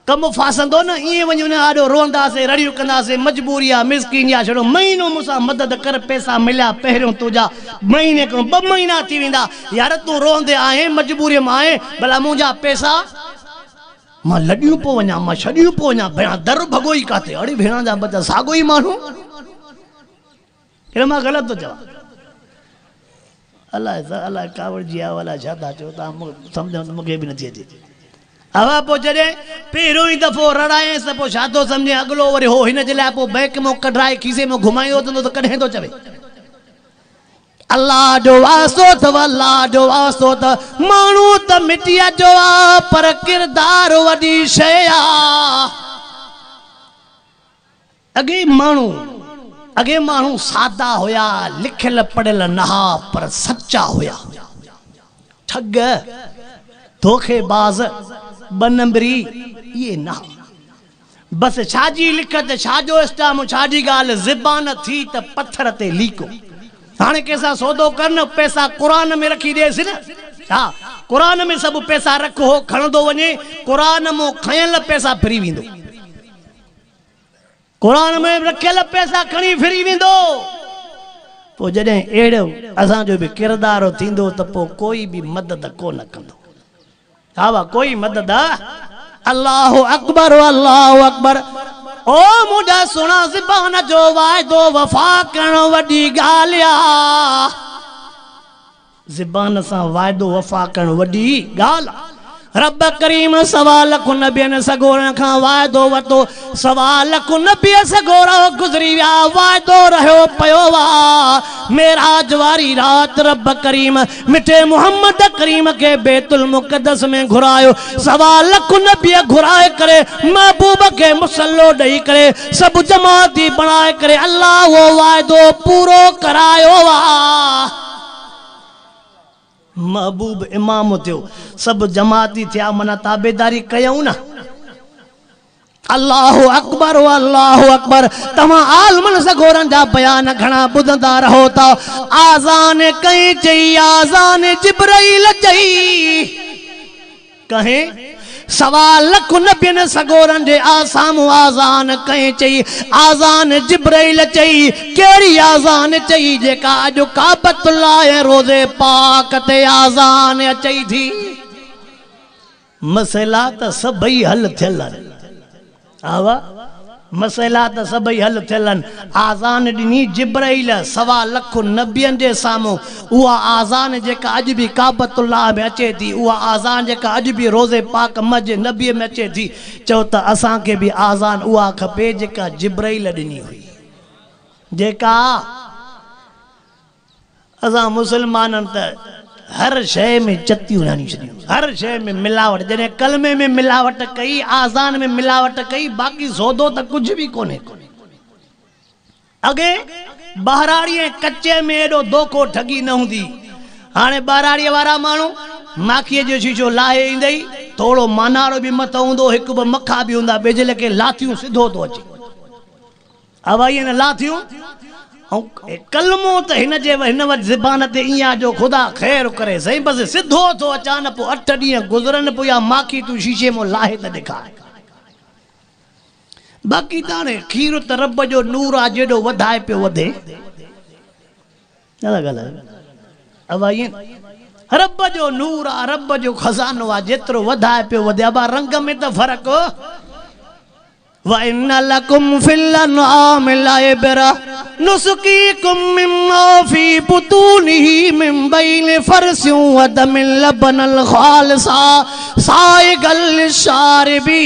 कमु फासंदो न ईअं वञूं न आॾो रोअंदासीं रड़ियूं कंदासीं। मजबूरी आहे मिसकिन आहे छड़ो महीनो मूंसां मदद कर पैसा मिलिया पहिरियों तुंहिंजा महीने खां 2 महीना थी वेंदा। यार तूं रोअंदे आहे मजबूरीअ मां आहे भला मुंहिंजा पैसा मां लॾियूं पोइ वञा मां छॾियूं पोइ वञा भेण दर भॻो ई काथे। अड़े भेण जा बचा साॻो ई माण्हू कहिड़ो मां ग़लति थो चवां। अलाए कावड़ जी आहे अलाए छा था चओ तव्हां सम्झो मूंखे बि नथी अचे। हवा पोइ जॾहिं पहिरियों ई दफ़ो रड़ाएसि त पोइ छा थो सम्झे अॻिलो वरी हो हिन जे लाइ पोइ बैंक मां कढाए खीसे में घुमाईंदो त कॾहिं थो चवे अल्लाह जो वास्तो अथव। अल्लाह जो वास्तो त माण्हू त मिटीअ जो आहे पर किरदार वॾी शइ आहे। अॻे माण्हू सादा हुया लिखियल पढ़ियल न हा पर सच्चा हुया। ठग धोखेबाज़ 2 नंबरी ये ना बस छाजी लिखत छाजो इस्लाम छाजी गाल ज़बान थी त पत्थर ते लीको। हाणे कैसा सौदो करन पैसा कुरान में रखी देस न। हां कुरान में सब पैसा रखो खणदो वने कुरान मो खयल पैसा फिरी विंदो। कुरान में रखियल पैसा खणी फिरी विंदो। पो जडे एड़ो असा जो भी किरदार थींदो त पो कोई भी मदद को न कंदो। हावा कोई मदद। अल्लाह अकबर अल्लाह अकबर। ओ मुझा सुना ज़बान जो वायदो वफा करण वडी गालिया ज़बान सा वायदो वफा करण वडी गाल रब करीम सवाल को नबियन सगोरन का वायदो वतो सवाल को नबी सगोरा गुजरी व्या वायदो रहो पयो वा मेराज वारी रात रब करीम मिठे मोहम्मद करीम के बैतुल मुक़द्दस में घुरायो सवाल को नबी घुराए करे महबूब के मुसल्लो दई करे सब जमाती बनाए करे अल्लाह वो वायदो पूरो करायो वा महबूब इमाम थियो सब जमाती थिया मना ताबेदारी कयूं ना अल्लाहु अकबर तमा आलमन सगोरन जा बयान घणा बुधंदा रहो ता आजान कई चई आजान जिब्राइल चई कहे सवाल लख नबियन सगोरन जे आसामू आजान कई चई आजान जिब्राइल चई केड़ी आजान चई जेका अज काबतुल्लाह रोज़े पाक ते आजान चई थी मसला त सभई हल थियल आवा मसला त सभई हल थियलन आज़ान ॾिनी जिब्राइल सवा लख नबियन जे साम्हूं उहा आज़ान जेका अॼु बि काबतुल्लाह में अचे थी उहा आज़ान जेका अॼु बि रोज़े पाक मस्जिद नबीअ में अचे थी चओ त असांखे बि आज़ान उहा खपे जेका जिब्राइल ॾिनी हुई जेका असां मुसलमाननि त हर शय में चतियूं हणी छॾियूं हर शय में मिलावट जॾहिं कलमे में मिलावट कई आज़ान में मिलावट कई बाक़ी सौदो त कुछ भी कोने अगे बहराड़ी कच्चे में एडो धोखो ठगी न हुंदी हाणे बहराड़ीअ वारा माण्हू माखीअ जो शीशो लाहे ईंदई थोड़ो मानारो भी मत हूंदो हिकु ॿ मखा भी हुंदा ॿिए जे लेखे लाथियूं सिधो थो अचे हवाईअ न लाथियूं कलमो त हिन जे हिन वटि ज़बान ते ईअं जो ख़ुदा ख़ैर करे सही बस सिधो थो अचां न पोइ 8 ॾींहं गुज़रनि पोइ या माखी तूं शीशे में लाहे त ॾेखार बाक़ी त हाणे खीर त रब जो नूर आहे जेॾो वधाए पियो वधे रब जो नूर आहे रब जो खज़ानो आहे जेतिरो वधाए पियो वधे अबा रंग में त फ़र्क़ु وَإِنَّ لَكُمْ فِي الْأَنْعَامِ لَعِبْرَةً نُسْقِيكُم مِّمَّا فِي بُطُونِهِ مِن بَيْنِ فَرْثٍ وَدَمٍ لَبَنًا خَالِصًا سَائِغًا لِّلشَّارِبِينَ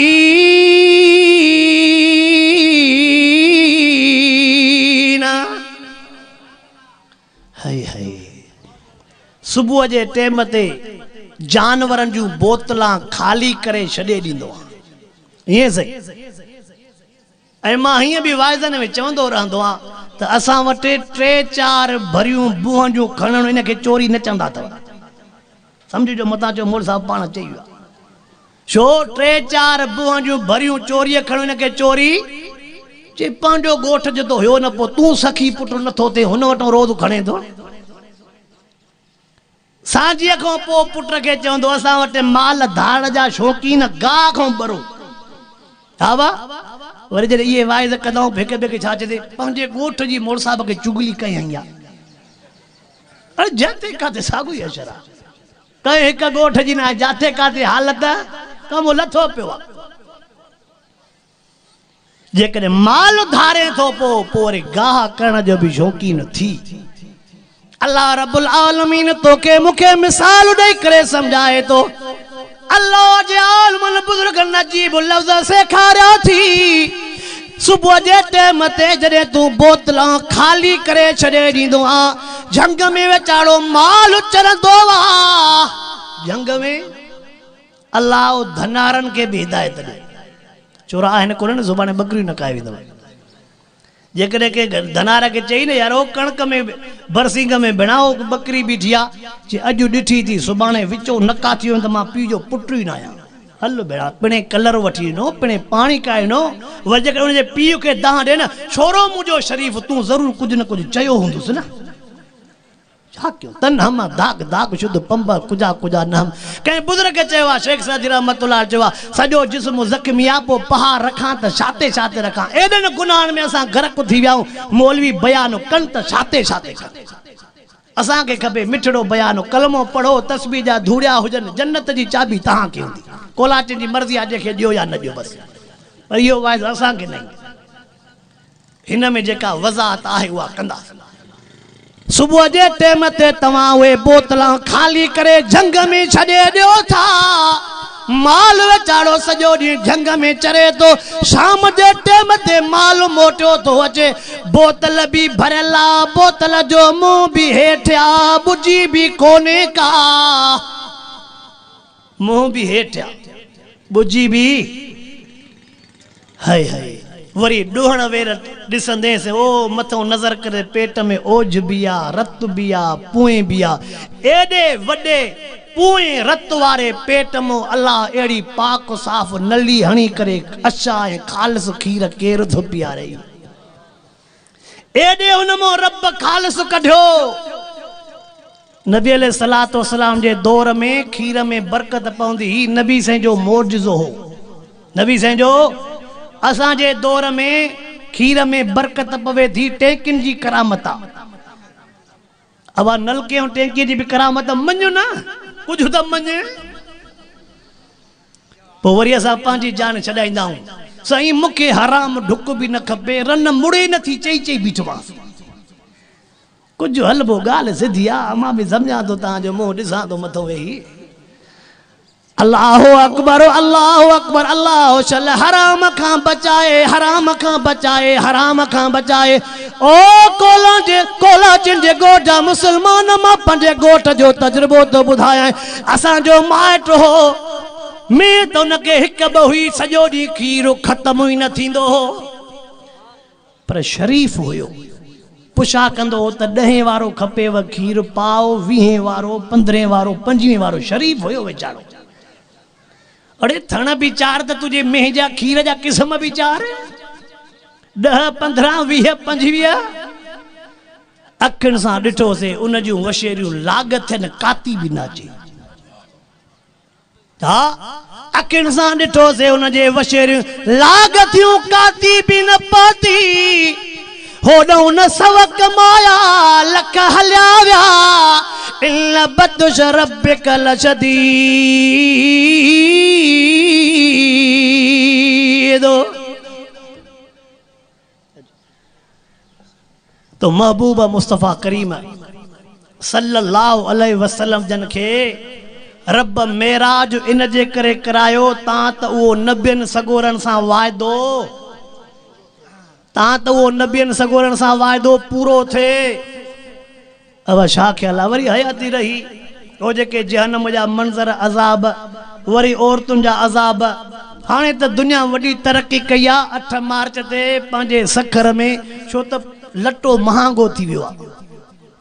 हाय सुबुह जे टाइम ते जानवरनि जूं बोतलां खाली करे छॾे ॾींदो आहे ईअं सही ऐं मां हीअं बि वाइज़नि में चवंदो रहंदो आहियां त असां वटि 3-4 भरियूं बुहनि जूं खणण इनखे चोरी न चवंदा अथव सम्झिजो मतां चओ मोल साहिब पाण चई वियो छो 3-4 बुहनि जूं भरियूं चोरीअ खणण इनखे चोरी चई पंहिंजो ॻोठ जो हुयो न पोइ तूं सखी पुट नथो थिए हुन वटां रोज़ खणे थो साझीअ खां पोइ पुट खे चवंदो असां वटि माल धाड़ जा शौक़ीन गाह खां बरो हा वाह वरी जॾहिं इहे वाइज़ कंदा भिक भिक छा चइजे पंहिंजे ॻोठ जी मोड़ साहिब खे चुगली कई आई आहे अरे जाते काथे साॻियो ई अशर आहे कंहिं हिकु ॻोठ जी न आहे जाते काथे हालत कमु लथो पियो आहे जेकॾहिं माल धारे थो पोइ वरी गाह करण जो बि शौक़ीन थी अल्लाह रब्बुल आलमीन तोखे मूंखे मिसाल ॾेई करे सम्झाए थो अल्लाह जे आलमन बुजुर्ग नजीब लफ्ज़ सेखारिया थी सुबुह जे टाइम ते जॾहिं तूं बोतलां खाली करे छॾे ॾींदो आहे जंग में वेचारो माल चरंदो आहे जंग में अल्लाह धनारनि खे बि हिदायत ॾे चोरा आहिनि कोन न सुभाणे बकरियूं न खाए वेंदव जेकॾहिं के धनार के चई न यार कणक में बरसिंग में बिणाओ बकरी बीठी आहे जे अॼु ॾिठी थी सुभाणे विचो नका थी वियो त मां पीउ जो पुट ई न आहियां हल भेड़ा पिणे कलर वठी ॾिनो पिणे पाणी काए ॾिनो वरी जेकॾहिं हुनजे पीउ खे दाह ॾे न छोरो मुंहिंजो शरीफ़ तूं ज़रूरु कुझु न कुझु चयो हूंदुसि न छा कयो तन हम दाग दाग शुद्ध पंब कुजा कुजा न हम कंहिं बुज़ुर्ग चयो आहे शेख सादी रहमतुल्लाह चयो आहे सॼो जिस्म ज़ख़्मी आहे पोइ पहाड़ रखां त छाते छाते रखां एॾनि गुनाहनि में असां गरक थी विया आहियूं मौलवी बयान कनि त छाते छाते असांखे खपे मिठड़ो बयान कलमो पढ़ो तस्बीह जा धूड़िया हुजनि जन्नत जी चाबी तव्हांखे हूंदी कोलाटिन जी मर्ज़ी आहे जंहिंखे ॾियो या न ॾियो बसि पर इहो वाइज़ असांखे न हिन में जेका वज़ाहत आहे उहा कंदासीं। सुबुह जे टाइम ते तव्हां उहे बोतलां ख़ाली करे झंग में छॾे ॾियो था। माल वीचारो सॼो ॾींहुं झंग में चरे थो, शाम जे टाइम ते माल मोटियो थो अचे, बोतल बि भरियल आहे, बोतल जो मुंहुं बि हेठि आहे, बुझी बि कोन्हे का, मुंहुं बि हेठि आहे, बुझी बि हाय हाय। वरी ॾोहण वेर ॾिसंदेसि, ओ मथों नज़र करे पेट में ओझ बि आहे, रत बि आहे, पुए बि आहे। एॾे वॾे पुए रत वारे पेट में अल्लाह अहिड़ी पाक साफ़ नली हणी करे अछा ऐं ख़ालिस खीर केरु थो पीआरे। एॾे हुन मां रब ख़ालिस कढियो। नबी अलैहिस्सलातु वस्सलाम जे दौर में खीर में बरकत पवंदी। ही नबी साईं जो मौजज़ो हो। नबी साईं जो असांजे दौर में खीर में बरकत पवे थी, टैंकिन जी करामत आहे। अब नलके ऐं टैंकीअ जी बि करामत मञो न, कुझु त मञे। पोइ वरी असां पंहिंजी जान छॾाईंदा आहियूं, साईं मूंखे हराम ढुक बि न खपे, रन मुड़े नथी, चई चई बीठो आहे। कुझु हलबो, ॻाल्हि सिधी आहे, मां बि सम्झां थो, तव्हांजो मुंहुं ॾिसां थो मथो वेही। अल्लाहु अकबर, अल्लाहु अकबर, अल्लाहु शल, हराम खां बचाए, हराम खां बचाए, हराम खां बचाए। ओ कोलाचिन जे ॻोठ मुस्लमान, मां पंहिंजे ॻोठ जो तजुर्बो थो ॿुधायां। असांजो माइट हो, में त हुनखे हिकु ॿ हुई, सॼो ॾींहुं खीर ख़तम ई न थींदो हो, पर शरीफ़ हुयो। पुछा कंदो हो त 10 वारो खपेव खीर, पाओ 20 वारो, 15 वारो, 25 वारो। शरीफ़ हुयो वीचारो। अड़े थण बि चार त तुझे मेह जा खीर जा क़िस्म बि चार, 10, 15, 20, 25। अखियुनि सां ॾिठोसीं उन जूं वशेरियूं लाग थियनि, काती बि न अचे। हा, अखियुनि सां ॾिठोसीं उन जे वशेरियूं लाग थियूं, काती बि न पाती। होॾो न सवक माया लख हलिया विया, इल्ल बतश रब्बिक लशदीद। तो महबूब मुस्तफ़ा करीम सल्लल्लाहु अलैहि वसल्लम जन खे रब मेराज इन जे करे करायो, तां त उहो नबियनि सगोरनि सां वाइदो, तां त उहो नबियनि सगोरनि सां वाइदो पूरो थिए। अब छा ख्याल आहे, वरी हयाती रही, हो जेके जहन्नम जा मंज़र अज़ाब, वरी औरतुनि जा अज़ाब। हाणे त दुनिया वॾी तरक़ी कई आहे। 8 मार्च ते पंहिंजे सखर में, छो त लटो महांगो थी वियो आहे।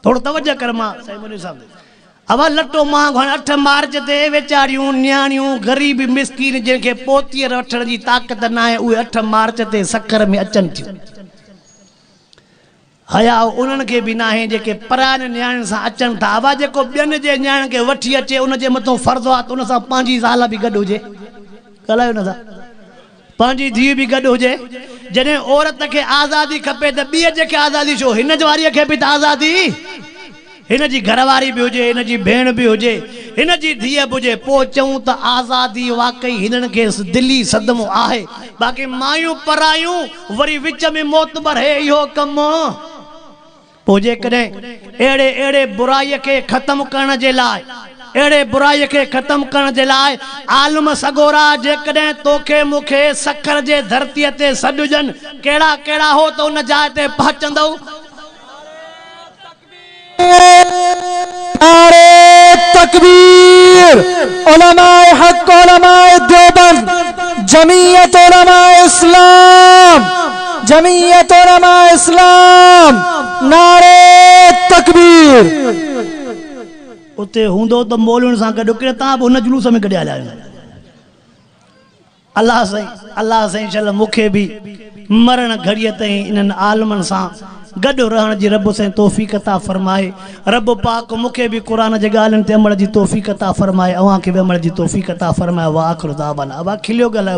थोरो तवजो कर, मां अब लटो महांगो। हाणे 8 मार्च ते वेचारियूं न्याणियूं, ग़रीब मिसकीन, जंहिंखे पोतीअ वठण जी ताक़त न आहे, उहे 8 मार्च ते सखर में अचनि थियूं। हया उन्हनि खे बि न आहे जेके परायनि न्याणियुनि सां अचनि था। अब जेको ॿियनि जे न्याणियुनि खे वठी अचे, उनजे मथां फ़र्ज़ु आहे त उन सां पंहिंजी ज़ाल बि गॾु हुजे। ॻाल्हायो नथा, पंहिंजी धीउ बि गॾु हुजे। जॾहिं औरत खे आज़ादी खपे त ॿीअ जेके आज़ादी छो, हिन वारीअ खे बि त आज़ादी, हिन जी घरवारी बि हुजे, हिन जी भेण बि हुजे, हिन जी धीअ बि हुजे। पोइ चऊं त आज़ादी वाकई हिननि खे दिली सदमो आहे। बाक़ी मायूं परायूं वरी विच में मोतबर है इहो कमु। पोइ जेकॾहिं अहिड़े बुराईअ खे ख़तमु करण जे लाइ, अहिड़े बुराईअ खे ख़तमु करण जे लाइ आलम सगोरा जेकॾहिं तोखे मूंखे सखर जे धरतीअ ते सॾु ॾियनि, कहिड़ा कहिड़ा हो त उन जाइ ते पहुचंदो। नारे तकबीर, उलमाए हक, उलमाए देवबंद, जमीयत उलमाए इस्लाम, जमीयत उलमाए इस्लाम, नारे तकबीर। उते हूंदो त मौलवियुनि सां गॾु किरे, तव्हां बि हुन जुलूस में गॾिया हलिया। अल्लाह साईं चल मूंखे बि मरण घड़ीअ ताईं इन्हनि आलमनि सां गॾु रहण जी रब साईं तौफ़ीक़ अता फरमाए। रब पाक मूंखे बि क़ुरान जे ॻाल्हियुनि ते अमल जी तौफ़ीक़ अता फरमाए, अव्हां खे बि अमल जी तौफ़ीक़ अता फरमाए। वा आख़िर दावाना। अब खिलियो ॻाल्हायो।